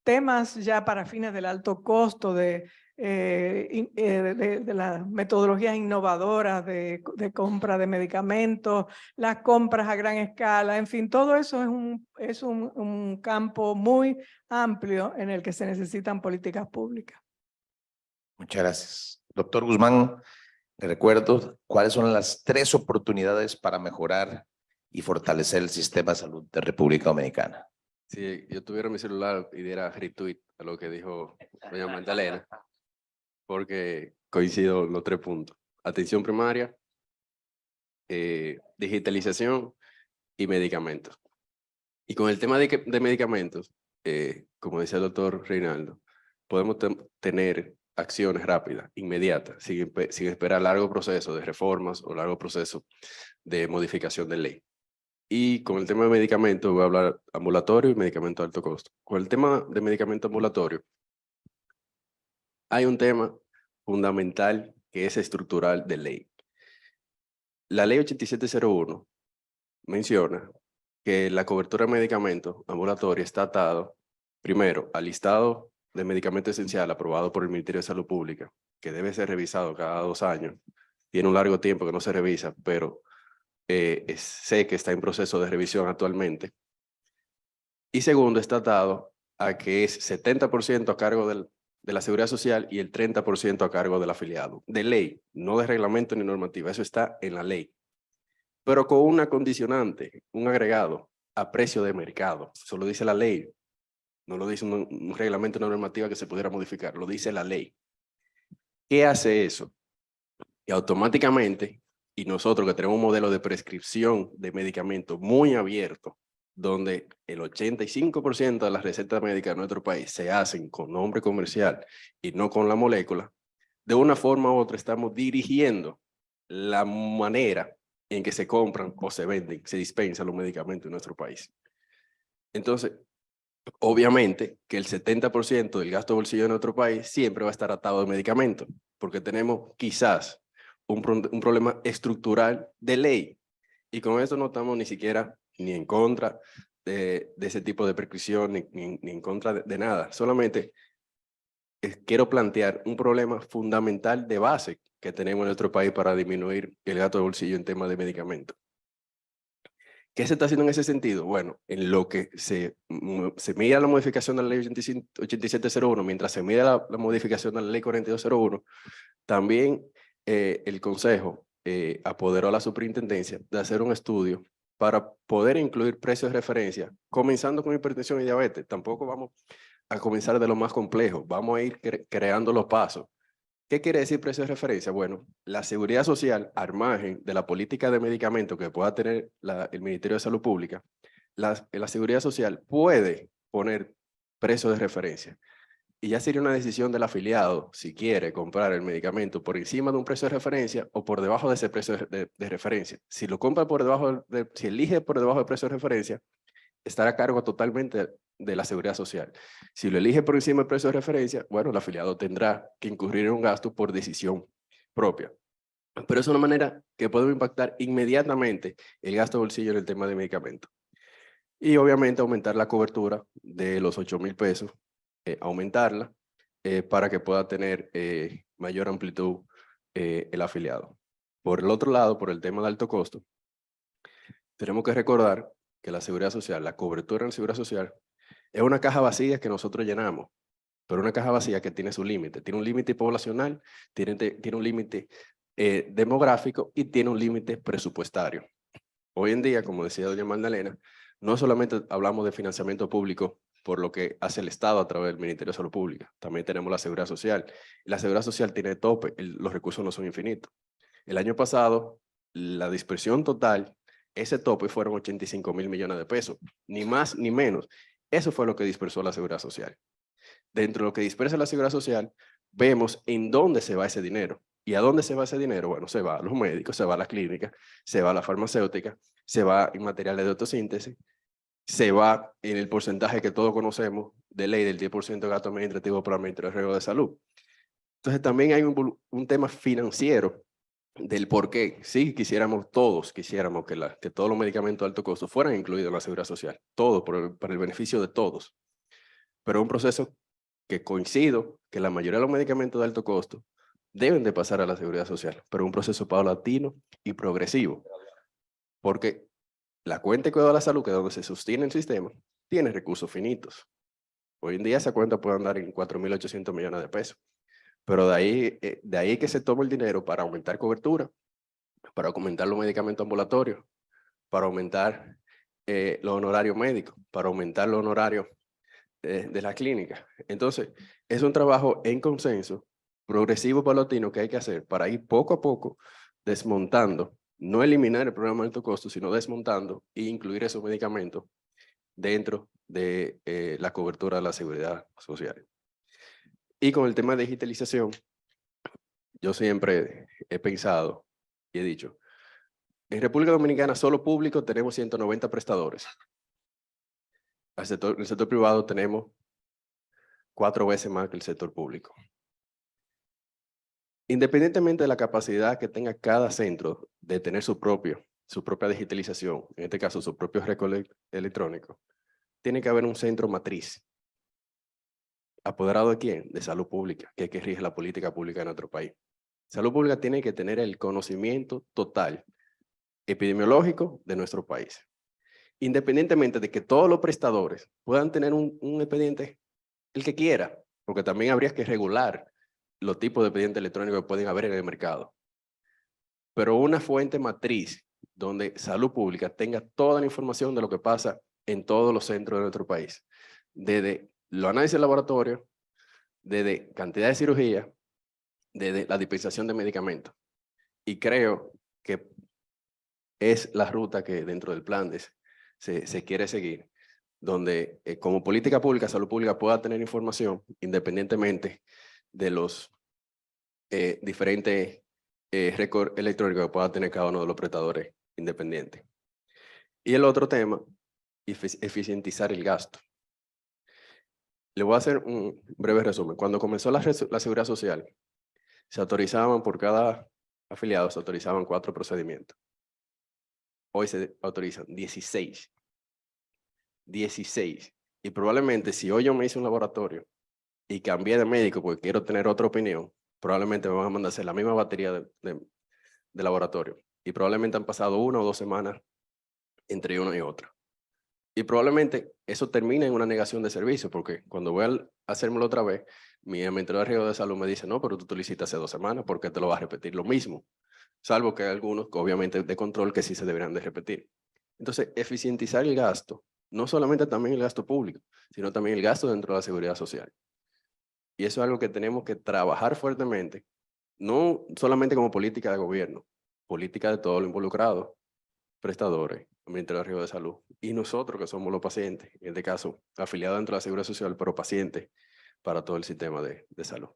[SPEAKER 3] temas ya para fines del alto costo de las metodologías innovadoras de compra de medicamentos, las compras a gran escala, en fin, todo eso es un campo muy amplio en el que se necesitan políticas públicas.
[SPEAKER 2] Muchas gracias. Doctor Guzmán, le recuerdo cuáles son las 3 oportunidades para mejorar y fortalecer el sistema de salud de República Dominicana.
[SPEAKER 5] Si yo tuviera mi celular y diera retweet a lo que dijo doña Magdalena, porque coincido los 3 puntos. Atención primaria, digitalización y medicamentos. Y con el tema de medicamentos, como decía el doctor Reinaldo, podemos tener acciones rápidas, inmediatas, sin esperar largo proceso de reformas o largo proceso de modificación de ley. Y con el tema de medicamentos voy a hablar ambulatorio y medicamento de alto costo. Con el tema de medicamento ambulatorio, hay un tema fundamental que es estructural de ley. La ley 8701 menciona que la cobertura de medicamentos ambulatorios está atado, primero, al listado de medicamentos esenciales aprobado por el Ministerio de Salud Pública, que debe ser revisado cada 2 años. Tiene un largo tiempo que no se revisa, pero sé que está en proceso de revisión actualmente. Y segundo, está atado a que es 70% a cargo de la Seguridad Social y el 30% a cargo del afiliado. De ley, no de reglamento ni normativa, eso está en la ley. Pero con una condicionante, un agregado a precio de mercado. Eso lo dice la ley. No lo dice un reglamento ni normativa que se pudiera modificar, lo dice la ley. ¿Qué hace eso? Y automáticamente, y nosotros que tenemos un modelo de prescripción de medicamentos muy abierto, donde el 85% de las recetas médicas de nuestro país se hacen con nombre comercial y no con la molécula, de una forma u otra estamos dirigiendo la manera en que se compran o se venden, se dispensan los medicamentos en nuestro país. Entonces, obviamente que el 70% del gasto de bolsillo de nuestro país siempre va a estar atado de medicamentos, porque tenemos quizás un problema estructural de ley. Y con eso no estamos ni siquiera ni en contra de ese tipo de prescripción, ni en contra de nada. Solamente quiero plantear un problema fundamental de base que tenemos en nuestro país para disminuir el gasto de bolsillo en temas de medicamentos. ¿Qué se está haciendo en ese sentido? Bueno, en lo que se mira la modificación de la ley 8701, mientras se mira la modificación de la ley 4201, también el Consejo apoderó a la superintendencia de hacer un estudio para poder incluir precios de referencia, comenzando con hipertensión y diabetes. Tampoco vamos a comenzar de lo más complejo, vamos a ir creando los pasos. ¿Qué quiere decir precio de referencia? Bueno, la Seguridad Social, al margen de la política de medicamentos que pueda tener el Ministerio de Salud Pública, la Seguridad Social puede poner precios de referencia. Y ya sería una decisión del afiliado si quiere comprar el medicamento por encima de un precio de referencia o por debajo de ese precio de referencia. Si lo compra por debajo, si elige por debajo del precio de referencia, estará a cargo totalmente de la Seguridad Social. Si lo elige por encima del precio de referencia, bueno, el afiliado tendrá que incurrir en un gasto por decisión propia. pero es una manera que puede impactar inmediatamente el gasto de bolsillo en el tema de medicamentos. Y obviamente aumentar la cobertura de los 8,000 pesos, aumentarla para que pueda tener mayor amplitud el afiliado. Por el otro lado, por el tema de alto costo, tenemos que recordar que la seguridad social, la cobertura en la seguridad social, es una caja vacía que nosotros llenamos, pero una caja vacía que tiene su límite. Tiene un límite poblacional, tiene un límite demográfico y tiene un límite presupuestario. Hoy en día, como decía doña Magdalena, no solamente hablamos de financiamiento público por lo que hace el Estado a través del Ministerio de Salud Pública, también tenemos la seguridad social. La seguridad social tiene tope, los recursos no son infinitos. El año pasado, la dispersión total, ese tope fueron 85,000 millones de pesos, ni más ni menos. Eso fue lo que dispersó la seguridad social. Dentro de lo que dispersa la seguridad social, vemos en dónde se va ese dinero. ¿Y a dónde se va ese dinero? Bueno, se va a los médicos, se va a las clínicas, se va a la farmacéutica, se va en materiales de autosíntesis, se va en el porcentaje que todos conocemos de ley del 10% de gasto administrativo para el Ministerio de Riesgo de Salud. Entonces también hay un tema financiero del por qué. Sí, todos quisiéramos que todos los medicamentos de alto costo fueran incluidos en la seguridad social, todo para el beneficio de todos. Pero es un proceso que coincido que la mayoría de los medicamentos de alto costo deben de pasar a la seguridad social, pero un proceso paulatino y progresivo, porque la cuenta de cuidado de la salud, que es donde se sostiene el sistema, tiene recursos finitos. Hoy en día esa cuenta puede andar en 4.800 millones de pesos, pero de ahí que se toma el dinero para aumentar cobertura, para aumentar los medicamentos ambulatorios, para aumentar los honorarios médicos, para aumentar los honorarios de la clínica. Entonces, es un trabajo en consenso, progresivo, paulatino, que hay que hacer para ir poco a poco desmontando, no eliminar el programa de alto costo, sino desmontando e incluir esos medicamentos dentro de la cobertura de la seguridad social. Y con el tema de digitalización, yo siempre he pensado y he dicho, en República Dominicana solo público tenemos 190 prestadores. En el sector privado tenemos 4 veces más que el sector público. Independientemente de la capacidad que tenga cada centro de tener su propia digitalización, en este caso su propio récord electrónico, tiene que haber un centro matriz. ¿Apoderado de quién? De salud pública, que es que rige la política pública en nuestro país. Salud pública tiene que tener el conocimiento total epidemiológico de nuestro país. Independientemente de que todos los prestadores puedan tener un expediente, el que quiera, porque también habría que regular los tipos de expedientes electrónicos que pueden haber en el mercado. Pero una fuente matriz donde salud pública tenga toda la información de lo que pasa en todos los centros de nuestro país, desde los análisis de laboratorio, desde cantidad de cirugía, desde la dispensación de medicamentos. Y creo que es la ruta que dentro del plan se quiere seguir, donde como política pública, salud pública pueda tener información independientemente de los diferentes récords electrónicos que pueda tener cada uno de los prestadores independientes. Y el otro tema, eficientizar el gasto. Le voy a hacer un breve resumen. Cuando comenzó la seguridad social, se autorizaban por cada afiliado, se autorizaban 4 procedimientos. Hoy se autorizan 16. 16. Y probablemente si hoy yo me hice un laboratorio y cambié de médico porque quiero tener otra opinión, probablemente me van a mandar a hacer la misma batería de laboratorio. Y probablemente han pasado 1 o 2 semanas entre uno y otro. Y probablemente eso termine en una negación de servicio, porque cuando voy a hacérmelo otra vez, mi administrador de riesgo de salud me dice, no, pero tú lo hiciste hace 2 semanas, ¿por qué te lo vas a repetir lo mismo? Salvo que hay algunos, obviamente, de control que sí se deberían de repetir. Entonces, eficientizar el gasto, no solamente también el gasto público, sino también el gasto dentro de la seguridad social. Y eso es algo que tenemos que trabajar fuertemente, no solamente como política de gobierno, política de todos los involucrados, prestadores, Ministerio de Riesgo de Salud, y nosotros que somos los pacientes, en este caso, afiliados dentro de la seguridad social, pero pacientes para todo el sistema de salud.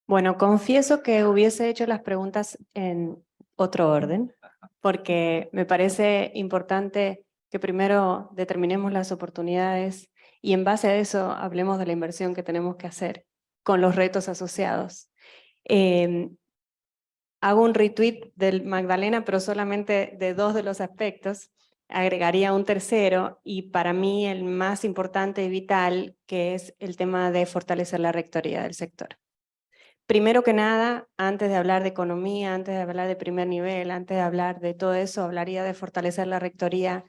[SPEAKER 4] Bueno, confieso que hubiese hecho las preguntas en otro orden, porque me parece importante que primero determinemos las oportunidades y en base a eso hablemos de la inversión que tenemos que hacer con los retos asociados. Hago un retweet del Magdalena, pero solamente de 2 de los aspectos. Agregaría un tercero, y para mí el más importante y vital, que es el tema de fortalecer la rectoría del sector. Primero que nada, antes de hablar de economía, antes de hablar de primer nivel, antes de hablar de todo eso, hablaría de fortalecer la rectoría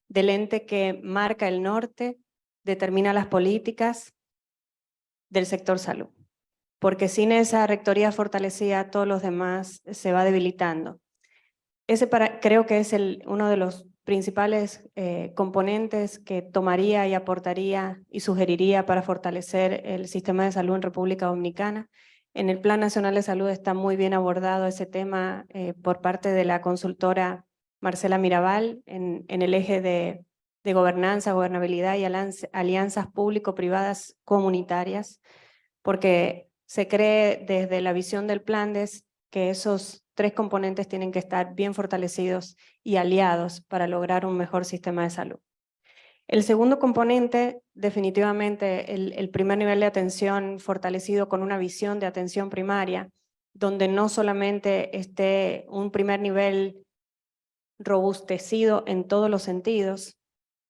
[SPEAKER 4] del ente que marca el norte, determina las políticas del sector salud. Porque sin esa rectoría fortalecida, todos los demás se va debilitando. Ese creo que es uno de los principales componentes que tomaría y aportaría y sugeriría para fortalecer el sistema de salud en República Dominicana. En el Plan Nacional de Salud está muy bien abordado ese tema por parte de la consultora Marcela Mirabal en el eje de gobernanza, gobernabilidad y alianzas público-privadas comunitarias, porque se cree desde la visión del plan que esos 3 componentes tienen que estar bien fortalecidos y aliados para lograr un mejor sistema de salud. El segundo componente, definitivamente el primer nivel de atención fortalecido con una visión de atención primaria, donde no solamente esté un primer nivel robustecido en todos los sentidos,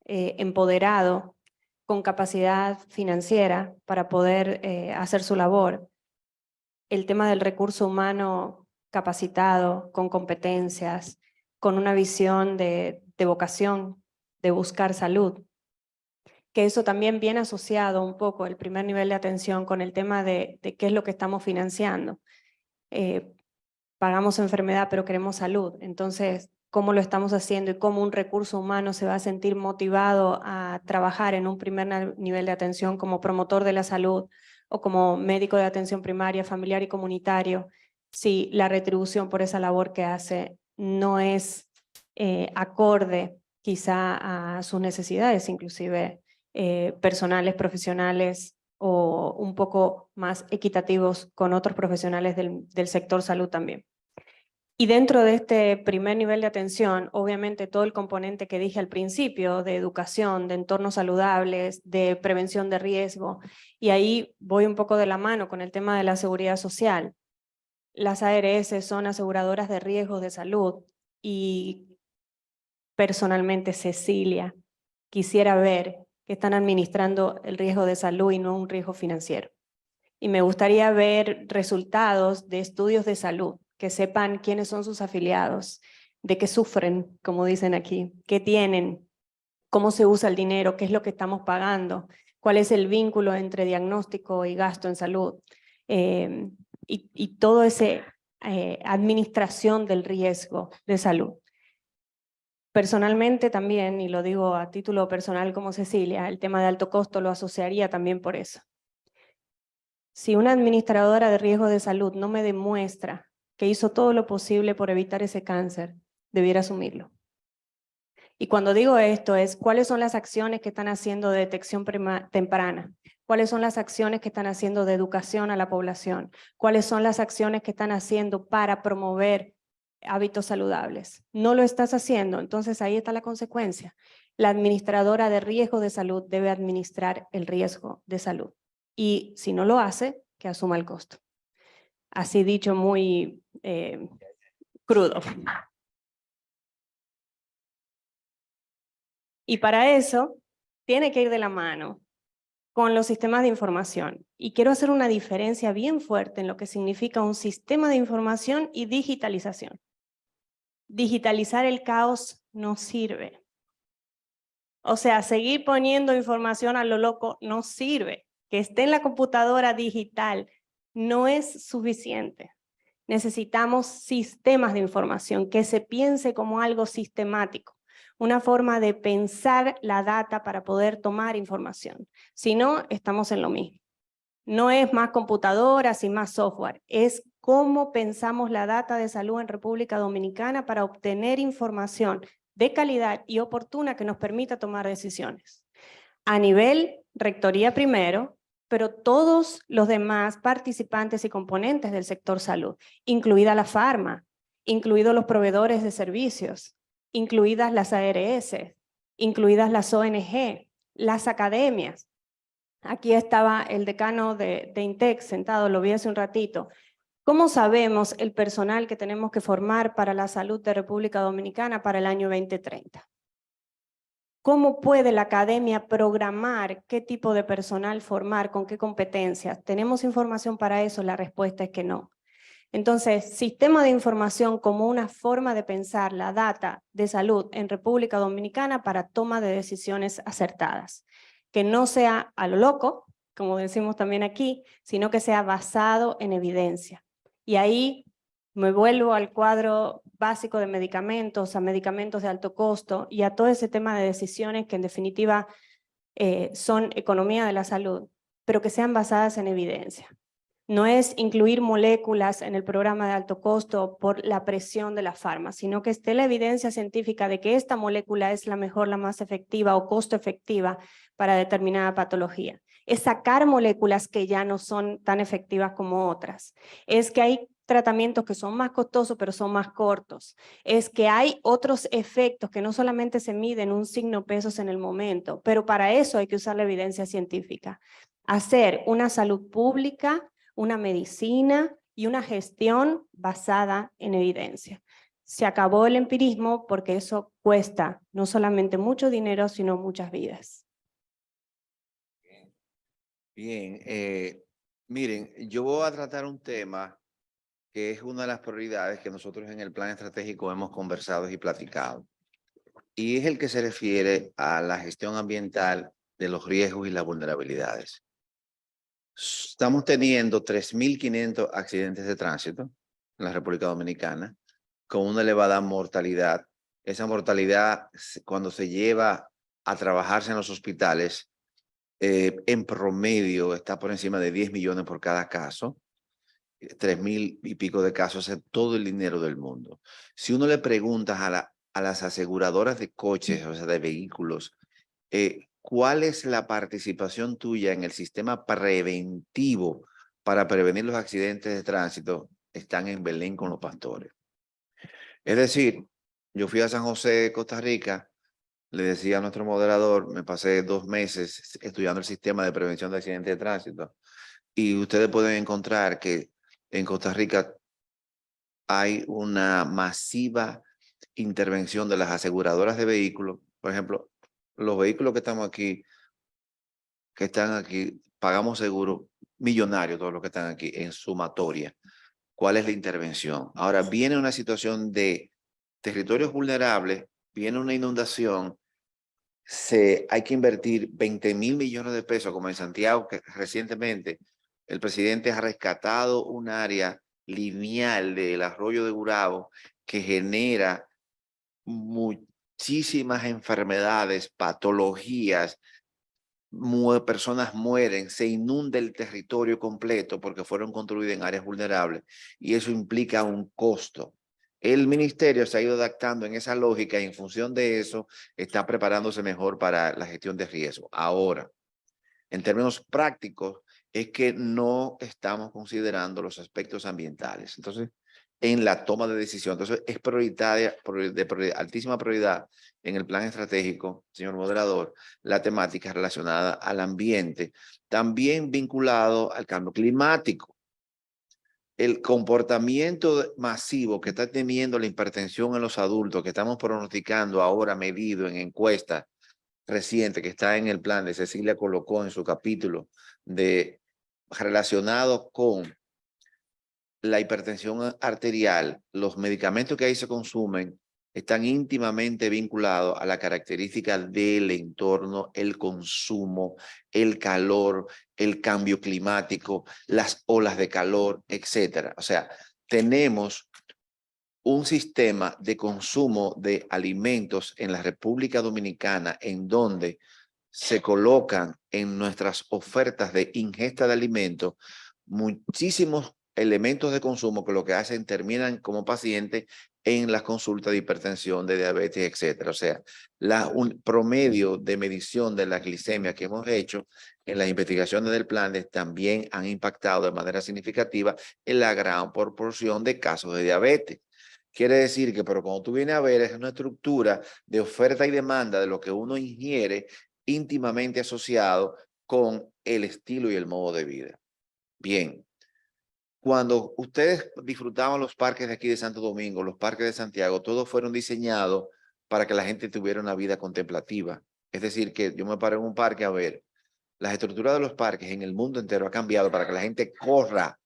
[SPEAKER 4] empoderado, con capacidad financiera para poder hacer su labor. El tema del recurso humano capacitado, con competencias, con una visión de vocación, de buscar salud. Que eso también viene asociado un poco, el primer nivel de atención, con el tema de qué es lo que estamos financiando. Pagamos enfermedad, pero queremos salud. Entonces, ¿cómo lo estamos haciendo y cómo un recurso humano se va a sentir motivado a trabajar en un primer nivel de atención como promotor de la salud o como médico de atención primaria, familiar y comunitario, si la retribución por esa labor que hace no es acorde quizá a sus necesidades, inclusive personales, profesionales, o un poco más equitativos con otros profesionales del sector salud también. Y dentro de este primer nivel de atención, obviamente todo el componente que dije al principio, de educación, de entornos saludables, de prevención de riesgo, y ahí voy un poco de la mano con el tema de la seguridad social. Las ARS son aseguradoras de riesgos de salud, y personalmente, Cecilia, quisiera ver que están administrando el riesgo de salud y no un riesgo financiero. Y me gustaría ver resultados de estudios de salud, que sepan quiénes son sus afiliados, de qué sufren, como dicen aquí, qué tienen, cómo se usa el dinero, qué es lo que estamos pagando, cuál es el vínculo entre diagnóstico y gasto en salud, y todo ese administración del riesgo de salud. Personalmente también, y lo digo a título personal como Cecilia, el tema de alto costo lo asociaría también por eso. Si una administradora de riesgo de salud no me demuestra que hizo todo lo posible por evitar ese cáncer, debiera asumirlo. Y cuando digo esto es, ¿cuáles son las acciones que están haciendo de detección temprana? ¿Cuáles son las acciones que están haciendo de educación a la población? ¿Cuáles son las acciones que están haciendo para promover hábitos saludables? No lo estás haciendo, entonces ahí está la consecuencia. La administradora de riesgo de salud debe administrar el riesgo de salud. Y si no lo hace, que asuma el costo. Así dicho, muy crudo. Y para eso, tiene que ir de la mano con los sistemas de información. Y quiero hacer una diferencia bien fuerte en lo que significa un sistema de información y digitalización. Digitalizar el caos no sirve. O sea, seguir poniendo información a lo loco no sirve. Que esté en la computadora digital no es suficiente. Necesitamos sistemas de información, que se piense como algo sistemático, una forma de pensar la data para poder tomar información. Si no, estamos en lo mismo. No es más computadoras y más software, es cómo pensamos la data de salud en República Dominicana para obtener información de calidad y oportuna que nos permita tomar decisiones. A nivel rectoría primero, pero todos los demás participantes y componentes del sector salud, incluida la farma, incluidos los proveedores de servicios, incluidas las ARS, incluidas las ONG, las academias. Aquí estaba el decano de INTEC sentado, lo vi hace un ratito. ¿Cómo sabemos el personal que tenemos que formar para la salud de República Dominicana para el año 2030? ¿Cómo puede la academia programar qué tipo de personal formar, con qué competencias? ¿Tenemos información para eso? La respuesta es que no. Entonces, sistema de información como una forma de pensar la data de salud en República Dominicana para toma de decisiones acertadas. Que no sea a lo loco, como decimos también aquí, sino que sea basado en evidencia. Y ahí me vuelvo al cuadro básico de medicamentos, a medicamentos de alto costo y a todo ese tema de decisiones que en definitiva son economía de la salud, pero que sean basadas en evidencia. No es incluir moléculas en el programa de alto costo por la presión de la farma, sino que esté la evidencia científica de que esta molécula es la mejor, la más efectiva o costo efectiva para determinada patología. Es sacar moléculas que ya no son tan efectivas como otras. Es que hay tratamientos que son más costosos pero son más cortos. Es que hay otros efectos que no solamente se miden un signo pesos en el momento, pero para eso hay que usar la evidencia científica. Hacer una salud pública, una medicina y una gestión basada en evidencia. Se acabó el empirismo porque eso cuesta no solamente mucho dinero, sino muchas vidas.
[SPEAKER 6] Bien, miren, yo voy a tratar un tema que es una de las prioridades que nosotros en el plan estratégico hemos conversado y platicado. Y es el que se refiere a la gestión ambiental de los riesgos y las vulnerabilidades. Estamos teniendo 3.500 accidentes de tránsito en la República Dominicana con una elevada mortalidad. Esa mortalidad, cuando se lleva a trabajarse en los hospitales, en promedio está por encima de 10 millones por cada caso. 3.000 y pico de casos es todo el dinero del mundo. Si uno le pregunta a las aseguradoras de coches, o sea, de vehículos, ¿cuál es la participación tuya en el sistema preventivo para prevenir los accidentes de tránsito? Están en Belén con los pastores. Es decir, yo fui a San José, Costa Rica, le decía a nuestro moderador, me pasé 2 meses estudiando el sistema de prevención de accidentes de tránsito, y ustedes pueden encontrar que en Costa Rica hay una masiva intervención de las aseguradoras de vehículos. Por ejemplo, los vehículos que están aquí, pagamos seguro millonario, todos los que están aquí, en sumatoria. ¿Cuál es la intervención? Ahora viene una situación de territorios vulnerables, viene una inundación, hay que invertir 20.000 millones de pesos, como en Santiago, que recientemente el presidente ha rescatado un área lineal del arroyo de Gurabo que genera muchísimas enfermedades, patologías, personas mueren, se inunda el territorio completo porque fueron construidas en áreas vulnerables y eso implica un costo. El ministerio se ha ido adaptando en esa lógica y en función de eso está preparándose mejor para la gestión de riesgo. Ahora, en términos prácticos, es que no estamos considerando los aspectos ambientales. Entonces, en la toma de decisión. Entonces, es prioritaria, de altísima prioridad en el plan estratégico, señor moderador, la temática relacionada al ambiente, también vinculado al cambio climático. El comportamiento masivo que está teniendo la hipertensión en los adultos, que estamos pronosticando ahora medido en encuestas reciente que está en el plan de Cecilia colocó en su capítulo relacionado con la hipertensión arterial, los medicamentos que ahí se consumen están íntimamente vinculados a la característica del entorno, el consumo, el calor, el cambio climático, las olas de calor, etc. O sea, tenemos un sistema de consumo de alimentos en la República Dominicana en donde se colocan en nuestras ofertas de ingesta de alimentos muchísimos elementos de consumo que lo que hacen terminan como pacientes en las consultas de hipertensión, de diabetes, etc. O sea, un promedio de medición de la glicemia que hemos hecho en las investigaciones del plan también han impactado de manera significativa en la gran proporción de casos de diabetes. Quiere decir que, pero cuando tú vienes a ver, es una estructura de oferta y demanda de lo que uno ingiere íntimamente asociado con el estilo y el modo de vida. Bien, cuando ustedes disfrutaban los parques de aquí de Santo Domingo, los parques de Santiago, todos fueron diseñados para que la gente tuviera una vida contemplativa. Es decir, que yo me paro en un parque a ver, las estructuras de los parques en el mundo entero ha cambiado para que la gente corra,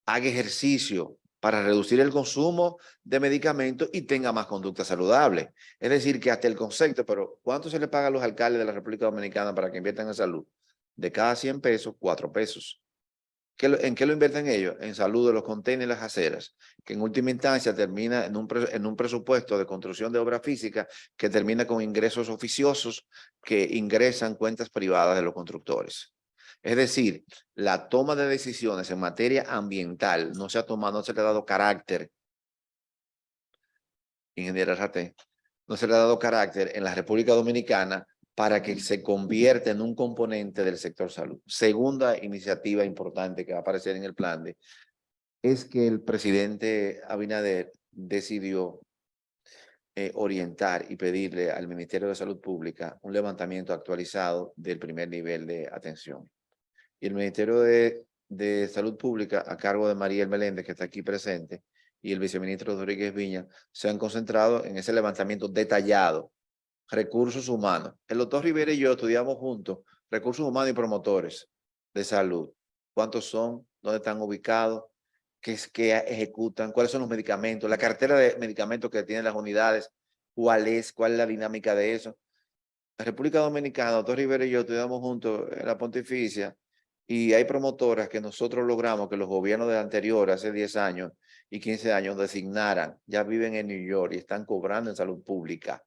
[SPEAKER 6] haga ejercicio, para reducir el consumo de medicamentos y tenga más conducta saludable. Es decir, que hasta el concepto, pero ¿cuánto se le paga a los alcaldes de la República Dominicana para que inviertan en salud? De cada 100 pesos, 4 pesos. ¿En qué lo invierten ellos? En salud de los contenedores y las aceras, que en última instancia termina en un presupuesto de construcción de obra física que termina con ingresos oficiosos que ingresan cuentas privadas de los constructores. Es decir, la toma de decisiones en materia ambiental no se ha tomado, no se le ha dado carácter, ingeniera Raté, no se le ha dado carácter en la República Dominicana para que se convierta en un componente del sector salud. Segunda iniciativa importante que va a aparecer en el plan es que el presidente Abinader decidió orientar y pedirle al Ministerio de Salud Pública un levantamiento actualizado del primer nivel de atención. Y el Ministerio de Salud Pública, a cargo de Mariel Meléndez, que está aquí presente, y el viceministro Rodríguez Viña, se han concentrado en ese levantamiento detallado. Recursos humanos. El doctor Rivera y yo estudiamos juntos recursos humanos y promotores de salud. ¿Cuántos son? ¿Dónde están ubicados? ¿Qué ejecutan? ¿Cuáles son los medicamentos? La cartera de medicamentos que tienen las unidades. ¿Cuál es la dinámica de eso? La República Dominicana, el doctor Rivera y yo estudiamos juntos en la Pontificia y hay promotoras que nosotros logramos que los gobiernos de anterior, hace 10 años y 15 años, designaran. Ya viven en New York y están cobrando en salud pública.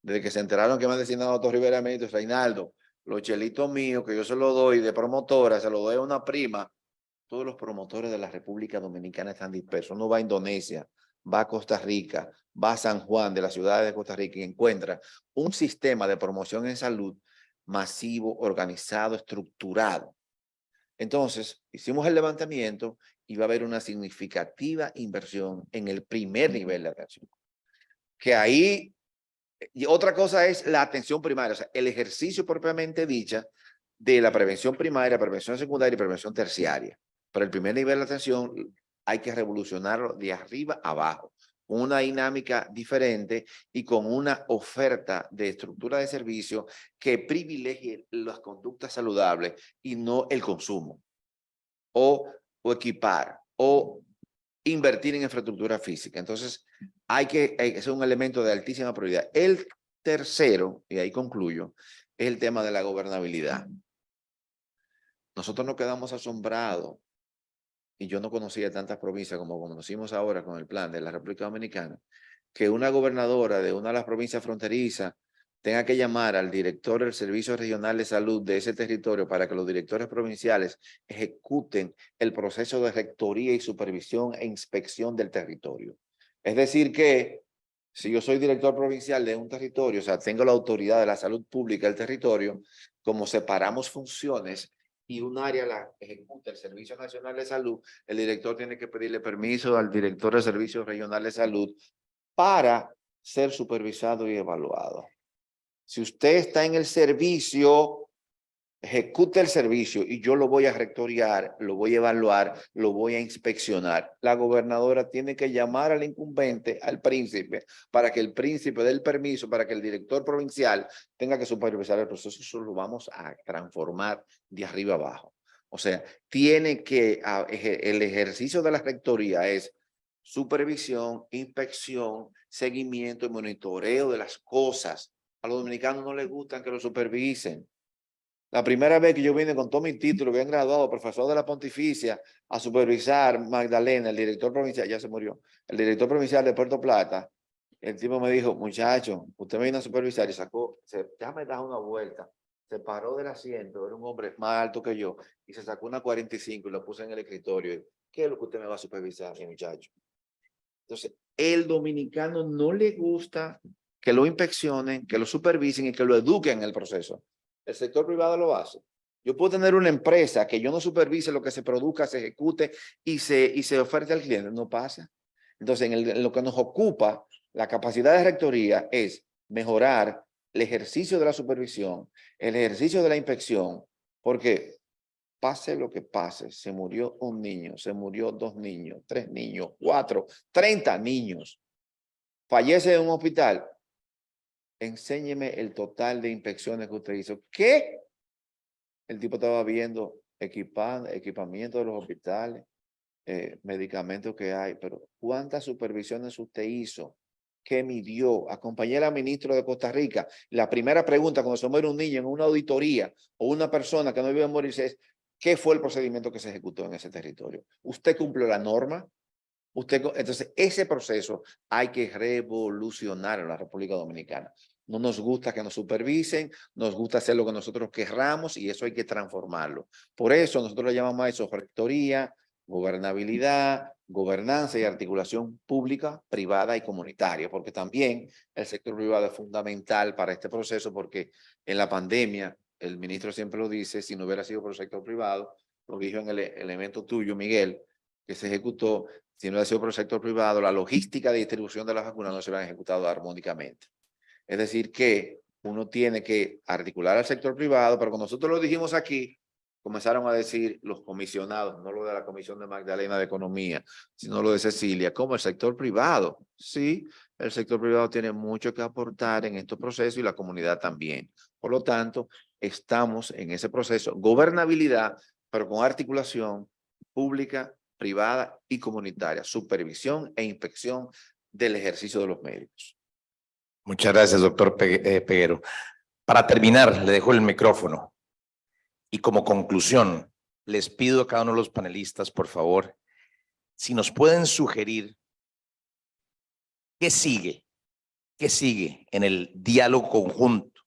[SPEAKER 6] Desde que se enteraron que me han designado a doctor Rivera, me dijo, Reinaldo, los chelitos míos que yo se los doy de promotora, se los doy a una prima. Todos los promotores de la República Dominicana están dispersos. Uno va a Indonesia, va a Costa Rica, va a San Juan de la ciudad de Costa Rica y encuentra un sistema de promoción en salud masivo, organizado, estructurado. Entonces, hicimos el levantamiento y va a haber una significativa inversión en el primer nivel de atención. Que ahí... Y otra cosa es la atención primaria, o sea, el ejercicio propiamente dicha de la prevención primaria, prevención secundaria y prevención terciaria. Pero el primer nivel de atención hay que revolucionarlo de arriba a abajo, con una dinámica diferente y con una oferta de estructura de servicio que privilegie las conductas saludables y no el consumo. O equipar, o invertir en infraestructura física. Entonces, ese es un elemento de altísima prioridad. El tercero, y ahí concluyo, es el tema de la gobernabilidad. Nosotros nos quedamos asombrados, y yo no conocía tantas provincias como conocimos ahora con el plan de la República Dominicana, que una gobernadora de una de las provincias fronterizas tenga que llamar al director del Servicio Regional de Salud de ese territorio para que los directores provinciales ejecuten el proceso de rectoría y supervisión e inspección del territorio. Es decir que si yo soy director provincial de un territorio, o sea, tengo la autoridad de la salud pública del territorio, como separamos funciones y un área la ejecuta el Servicio Nacional de Salud, el director tiene que pedirle permiso al director del Servicio Regional de Salud para ser supervisado y evaluado. Si usted está en el servicio, ejecute el servicio y yo lo voy a rectoriar, lo voy a evaluar, lo voy a inspeccionar. La gobernadora tiene que llamar al incumbente, al príncipe, para que el príncipe dé el permiso, para que el director provincial tenga que supervisar el proceso. Eso lo vamos a transformar de arriba abajo. O sea, el ejercicio de la rectoría es supervisión, inspección, seguimiento y monitoreo de las cosas. A los dominicanos no les gustan que lo supervisen. La primera vez que yo vine con todo mi título, bien graduado, profesor de la Pontificia, a supervisar Magdalena, el director provincial, ya se murió, el director provincial de Puerto Plata, el tipo me dijo, muchacho, usted me vino a supervisar y ya me da una vuelta, se paró del asiento, era un hombre más alto que yo, y se sacó una 45 y lo puse en el escritorio. ¿Qué es lo que usted me va a supervisar, mi muchacho? Entonces, el dominicano no le gusta que lo inspeccionen, que lo supervisen y que lo eduquen en el proceso. El sector privado lo hace. Yo puedo tener una empresa que yo no supervise lo que se produzca, se ejecute y se oferte al cliente. No pasa. Entonces, en lo que nos ocupa, la capacidad de rectoría es mejorar el ejercicio de la supervisión, el ejercicio de la inspección, porque pase lo que pase, se murió un niño, se murió 2 niños, 3 niños, 4, 30 niños, fallece en un hospital, enséñeme el total de inspecciones que usted hizo. ¿Qué? El tipo estaba viendo equipamiento de los hospitales, medicamentos que hay, pero ¿cuántas supervisiones usted hizo? ¿Qué midió? Acompañé al ministro de Costa Rica. La primera pregunta cuando se muere un niño en una auditoría o una persona que no debe morirse es ¿qué fue el procedimiento que se ejecutó en ese territorio? ¿Usted cumplió la norma? Entonces, ese proceso hay que revolucionar en la República Dominicana. No nos gusta que nos supervisen, nos gusta hacer lo que nosotros querramos y eso hay que transformarlo. Por eso nosotros le llamamos a eso rectoría, gobernabilidad, gobernanza y articulación pública, privada y comunitaria, porque también el sector privado es fundamental para este proceso, porque en la pandemia, el ministro siempre lo dice, si no hubiera sido por el sector privado, lo dijo en el evento tuyo, Miguel, que se ejecutó, si no hubiera sido por el sector privado, la logística de distribución de las vacunas no se hubieran ejecutado armónicamente. Es decir, que uno tiene que articular al sector privado, pero cuando nosotros lo dijimos aquí, comenzaron a decir los comisionados, no lo de la Comisión de Magdalena de Economía, sino lo de Cecilia, como el sector privado. Sí, el sector privado tiene mucho que aportar en estos procesos y la comunidad también. Por lo tanto, estamos en ese proceso, gobernabilidad, pero con articulación pública, privada y comunitaria, supervisión e inspección del ejercicio de los médicos.
[SPEAKER 2] Muchas gracias, doctor Peguero. Para terminar, le dejo el micrófono. Y como conclusión, les pido a cada uno de los panelistas, por favor, si nos pueden sugerir qué sigue en el diálogo conjunto,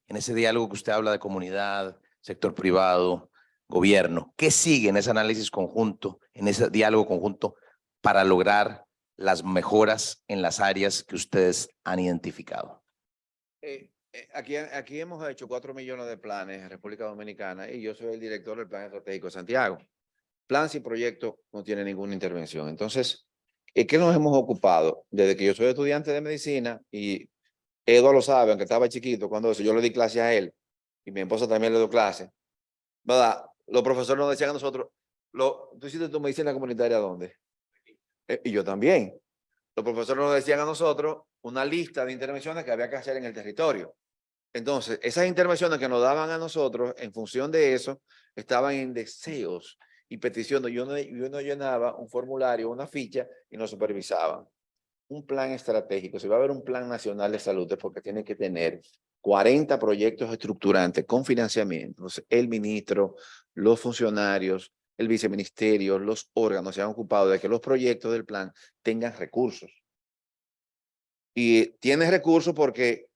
[SPEAKER 2] en ese diálogo que usted habla de comunidad, sector privado, gobierno, qué sigue en ese análisis conjunto, en ese diálogo conjunto para lograr las mejoras en las áreas que ustedes han identificado.
[SPEAKER 6] Aquí hemos hecho 4 millones de planes en República Dominicana y yo soy el director del Plan Estratégico de Santiago. Plan sin proyecto no tiene ninguna intervención. Entonces, ¿qué nos hemos ocupado? Desde que yo soy estudiante de medicina y Eduardo lo sabe, aunque estaba chiquito, cuando yo le di clase a él y mi esposa también le dio clase, ¿verdad? Los profesores nos decían a nosotros, ¿tú hiciste tu medicina comunitaria dónde? Y yo también. Los profesores nos decían a nosotros una lista de intervenciones que había que hacer en el territorio. Entonces, esas intervenciones que nos daban a nosotros, en función de eso, estaban en deseos y peticiones. Yo no llenaba un formulario, una ficha y nos supervisaban. Un plan estratégico, si va a haber un plan nacional de salud, es porque tiene que tener 40 proyectos estructurantes con financiamiento. Entonces, el ministro, los funcionarios, el viceministerio, los órganos se han ocupado de que los proyectos del plan tengan recursos. Y tiene recursos porque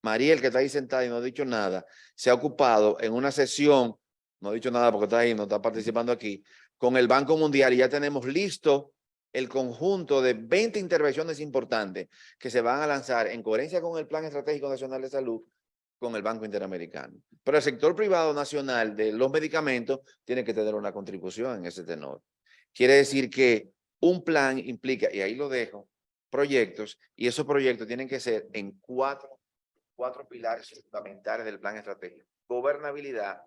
[SPEAKER 6] Mariel, que está ahí sentada y no ha dicho nada, se ha ocupado en una sesión, no ha dicho nada porque está ahí, no está participando aquí, con el Banco Mundial y ya tenemos listo el conjunto de 20 intervenciones importantes que se van a lanzar en coherencia con el Plan Estratégico Nacional de Salud con el Banco Interamericano. Pero el sector privado nacional de los medicamentos tiene que tener una contribución en ese tenor. Quiere decir que un plan implica, y ahí lo dejo, proyectos, y esos proyectos tienen que ser en cuatro pilares fundamentales del plan estratégico: gobernabilidad,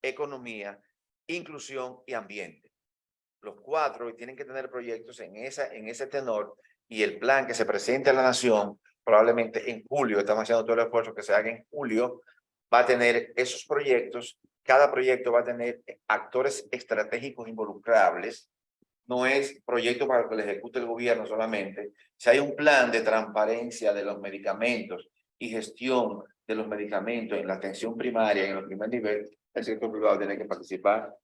[SPEAKER 6] economía, inclusión y ambiente. Los 4 tienen que tener proyectos en ese tenor, y el plan que se presente a la nación probablemente en julio, estamos haciendo todo el esfuerzo que se haga en julio, va a tener esos proyectos. Cada proyecto va a tener actores estratégicos involucrables. No es proyecto para que lo ejecute el gobierno solamente. Si hay un plan de transparencia de los medicamentos y gestión de los medicamentos en la atención primaria y en el primer nivel, el sector privado tiene que participar.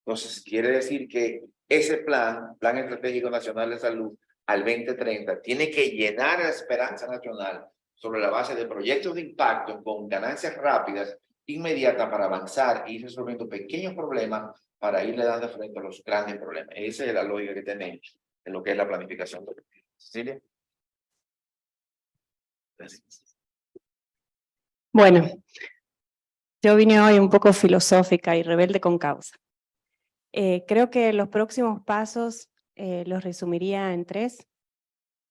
[SPEAKER 6] Entonces, quiere decir que ese Plan Estratégico Nacional de Salud al 2030 tiene que llenar la esperanza nacional sobre la base de proyectos de impacto con ganancias rápidas, inmediatas, para avanzar y ir resolviendo pequeños problemas para irle dando frente a los grandes problemas. Esa es la lógica que tenemos en lo que es la planificación. Cecilia. Gracias.
[SPEAKER 4] Bueno, yo vine hoy un poco filosófica y rebelde con causa. Creo que los próximos pasos los resumiría en 3.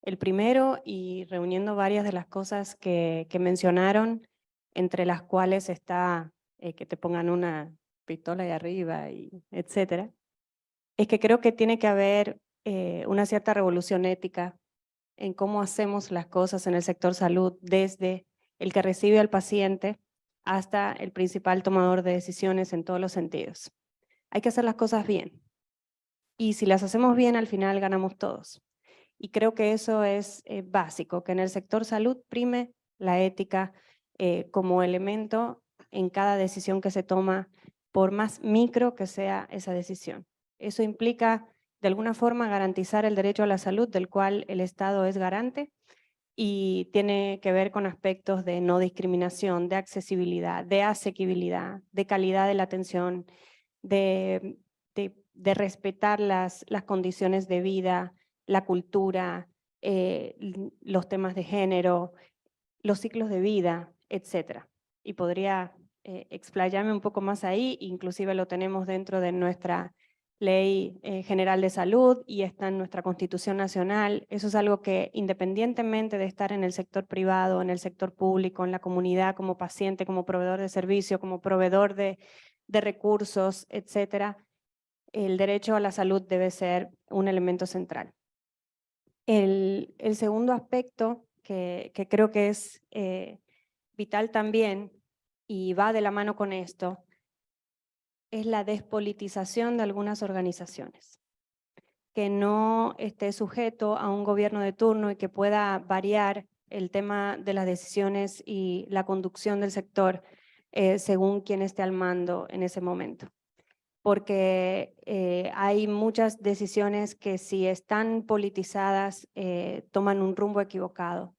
[SPEAKER 4] El primero, y reuniendo varias de las cosas que mencionaron, entre las cuales está que te pongan una pistola ahí arriba, etcétera, es que creo que tiene que haber una cierta revolución ética en cómo hacemos las cosas en el sector salud, desde el que recibe al paciente hasta el principal tomador de decisiones en todos los sentidos. Hay que hacer las cosas bien. Y si las hacemos bien, al final ganamos todos. Y creo que eso es básico, que en el sector salud prime la ética como elemento en cada decisión que se toma, por más micro que sea esa decisión. Eso implica, de alguna forma, garantizar el derecho a la salud, del cual el Estado es garante, y tiene que ver con aspectos de no discriminación, de accesibilidad, de asequibilidad, de calidad de la atención, de respetar las condiciones de vida, la cultura, los temas de género, los ciclos de vida, etc. Y podría explayarme un poco más ahí, inclusive lo tenemos dentro de nuestra Ley General de Salud y está en nuestra Constitución Nacional. Eso es algo que, independientemente de estar en el sector privado, en el sector público, en la comunidad, como paciente, como proveedor de servicio, como proveedor de recursos, etcétera, el derecho a la salud debe ser un elemento central. El segundo aspecto que creo que es vital también y va de la mano con esto es la despolitización de algunas organizaciones, que no esté sujeto a un gobierno de turno y que pueda variar el tema de las decisiones y la conducción del sector según quien esté al mando en ese momento. Porque hay muchas decisiones que, si están politizadas, toman un rumbo equivocado.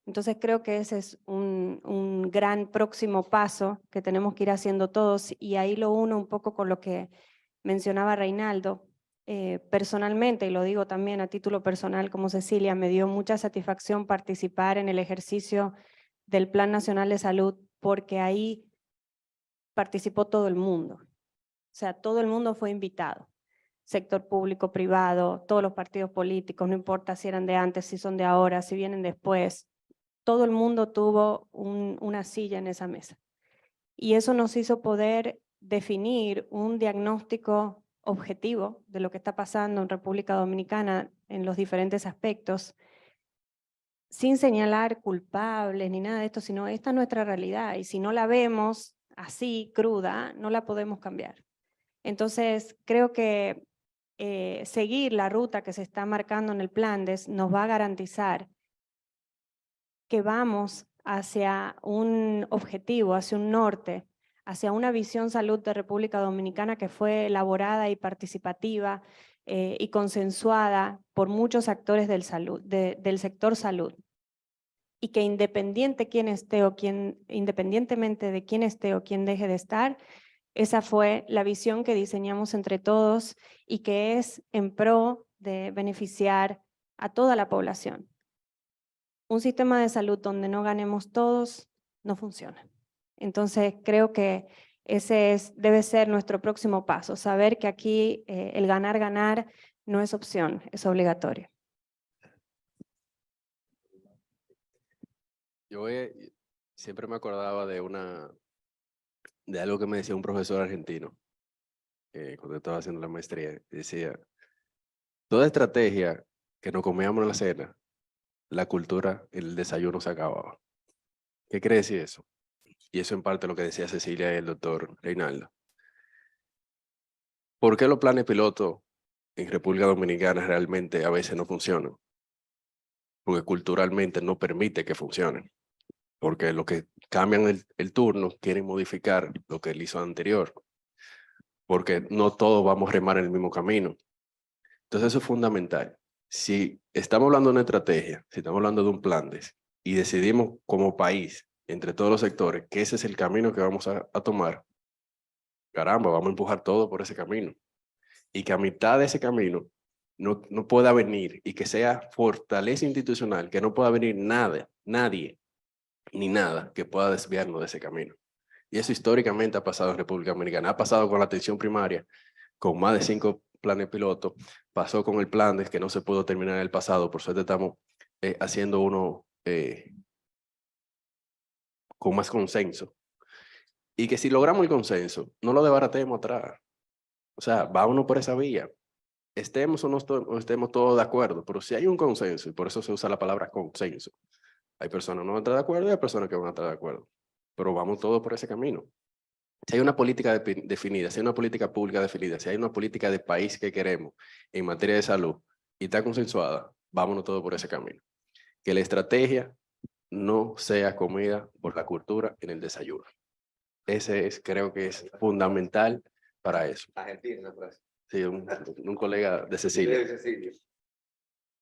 [SPEAKER 4] Entonces creo que ese es un gran próximo paso que tenemos que ir haciendo todos, y ahí lo uno un poco con lo que mencionaba Reinaldo. Personalmente, y lo digo también a título personal como Cecilia, me dio mucha satisfacción participar en el ejercicio del Plan Nacional de Salud, porque ahí participó todo el mundo. O sea, todo el mundo fue invitado. Sector público, privado, todos los partidos políticos, no importa si eran de antes, si son de ahora, si vienen después. Todo el mundo tuvo una silla en esa mesa. Y eso nos hizo poder definir un diagnóstico objetivo de lo que está pasando en República Dominicana en los diferentes aspectos, sin señalar culpables ni nada de esto, sino esta es nuestra realidad, y si no la vemos así, cruda, no la podemos cambiar. Entonces, creo que seguir la ruta que se está marcando en el plan nos va a garantizar que vamos hacia un objetivo, hacia un norte, hacia una visión salud de República Dominicana que fue elaborada y participativa y consensuada por muchos actores del sector salud. Y que independientemente de quién esté o quién deje de estar, esa fue la visión que diseñamos entre todos y que es en pro de beneficiar a toda la población. Un sistema de salud donde no ganemos todos no funciona. Entonces creo que ese debe ser nuestro próximo paso, saber que aquí el ganar no es opción, es obligatorio.
[SPEAKER 5] Yo siempre me acordaba de algo que me decía un profesor argentino cuando estaba haciendo la maestría. Decía, toda estrategia que nos comíamos en la cena, la cultura, el desayuno se acababa. ¿Qué quiere decir eso? Y eso en parte lo que decía Cecilia y el doctor Reinaldo. ¿Por qué los planes piloto en República Dominicana realmente a veces no funcionan? Porque culturalmente no permite que funcionen. Porque los que cambian el turno quieren modificar lo que él hizo anterior. Porque no todos vamos a remar en el mismo camino. Entonces eso es fundamental. Si estamos hablando de una estrategia, si estamos hablando de un plan y decidimos como país, entre todos los sectores, que ese es el camino que vamos a tomar, caramba, vamos a empujar todo por ese camino. Y que a mitad de ese camino no pueda venir, y que sea fortaleza institucional, que no pueda venir nadie, ni nada que pueda desviarnos de ese camino. Y eso históricamente ha pasado en República Dominicana. Ha pasado con la atención primaria, con más de 5 planes pilotos. Pasó con el plan que no se pudo terminar en el pasado. Por suerte estamos haciendo uno con más consenso. Y que si logramos el consenso, no lo desbaratemos atrás. O sea, vámonos por esa vía. Estemos o no estemos todos de acuerdo, pero si hay un consenso, y por eso se usa la palabra consenso. Hay personas que no van a estar de acuerdo y hay personas que van a estar de acuerdo. Pero vamos todos por ese camino. Si hay una política definida, si hay una política pública definida, si hay una política de país que queremos en materia de salud y está consensuada, vámonos todos por ese camino. Que la estrategia no sea comida por la cultura en el desayuno. Ese es, creo que es fundamental para eso.
[SPEAKER 6] Argentina, frase.
[SPEAKER 5] Sí, un colega de Cecilia.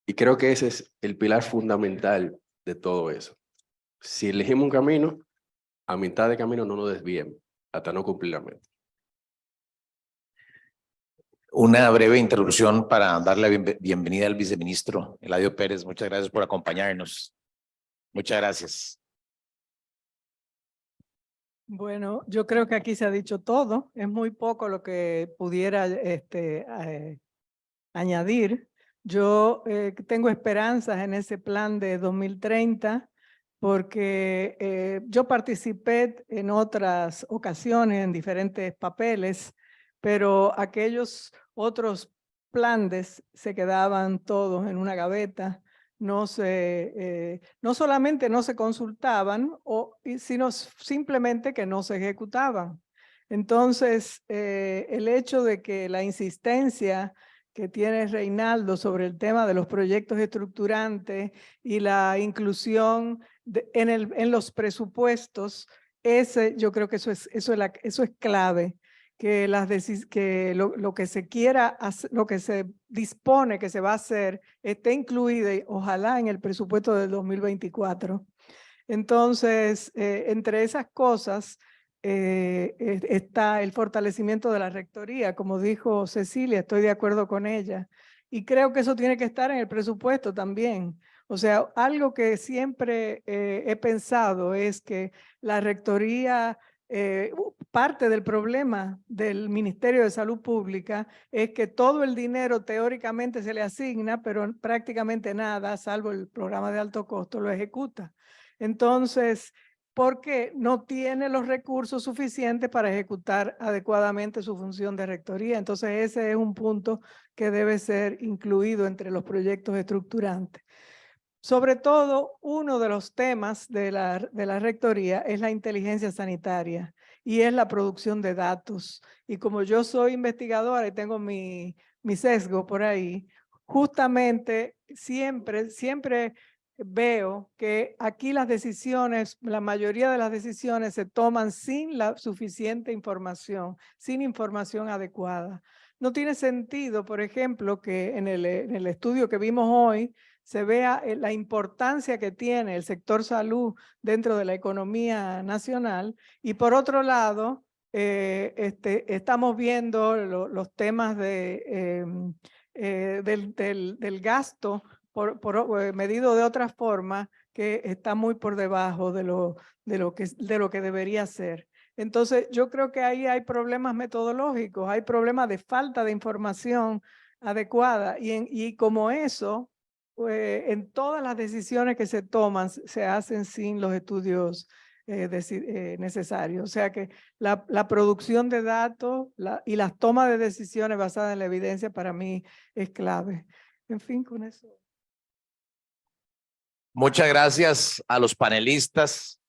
[SPEAKER 5] Y creo que ese es el pilar fundamental de todo eso. Si elegimos un camino, a mitad de camino no nos desviemos hasta no cumplir la meta.
[SPEAKER 2] Una breve introducción para darle la bienvenida al viceministro Eladio Pérez. Muchas gracias por acompañarnos. Muchas gracias.
[SPEAKER 3] Bueno, yo creo que aquí se ha dicho todo. Es muy poco lo que pudiera añadir. Yo tengo esperanzas en ese plan de 2030 porque yo participé en otras ocasiones en diferentes papeles, pero aquellos otros planes se quedaban todos en una gaveta. No solamente no se consultaban, sino simplemente que no se ejecutaban. Entonces, el hecho de que la insistencia que tiene Reinaldo sobre el tema de los proyectos estructurantes y la inclusión en los presupuestos, yo creo que eso es clave. Que, lo que se quiera, lo que se dispone que se va a hacer esté incluido y ojalá en el presupuesto del 2024. Entonces, entre esas cosas está el fortalecimiento de la rectoría, como dijo Cecilia, estoy de acuerdo con ella. Y creo que eso tiene que estar en el presupuesto también. O sea, algo que siempre he pensado es que la rectoría... parte del problema del Ministerio de Salud Pública es que todo el dinero teóricamente se le asigna, pero prácticamente nada, salvo el programa de alto costo, lo ejecuta. Entonces, porque no tiene los recursos suficientes para ejecutar adecuadamente su función de rectoría. Entonces, ese es un punto que debe ser incluido entre los proyectos estructurantes. Sobre todo, uno de los temas de la rectoría es la inteligencia sanitaria y es la producción de datos. Y como yo soy investigadora y tengo mi sesgo por ahí, justamente siempre veo que aquí las decisiones, la mayoría de las decisiones se toman sin la suficiente información, sin información adecuada. No tiene sentido, por ejemplo, que en el estudio que vimos hoy, se vea la importancia que tiene el sector salud dentro de la economía nacional y por otro lado estamos viendo los temas del gasto medido de otra forma que está muy por debajo de lo que debería ser. Entonces yo creo que ahí hay problemas metodológicos, hay problemas de falta de información adecuada y como eso en todas las decisiones que se toman se hacen sin los estudios necesarios. O sea que la producción de datos y las tomas de decisiones basadas en la evidencia para mí es clave. En fin, con eso.
[SPEAKER 2] Muchas gracias a los panelistas.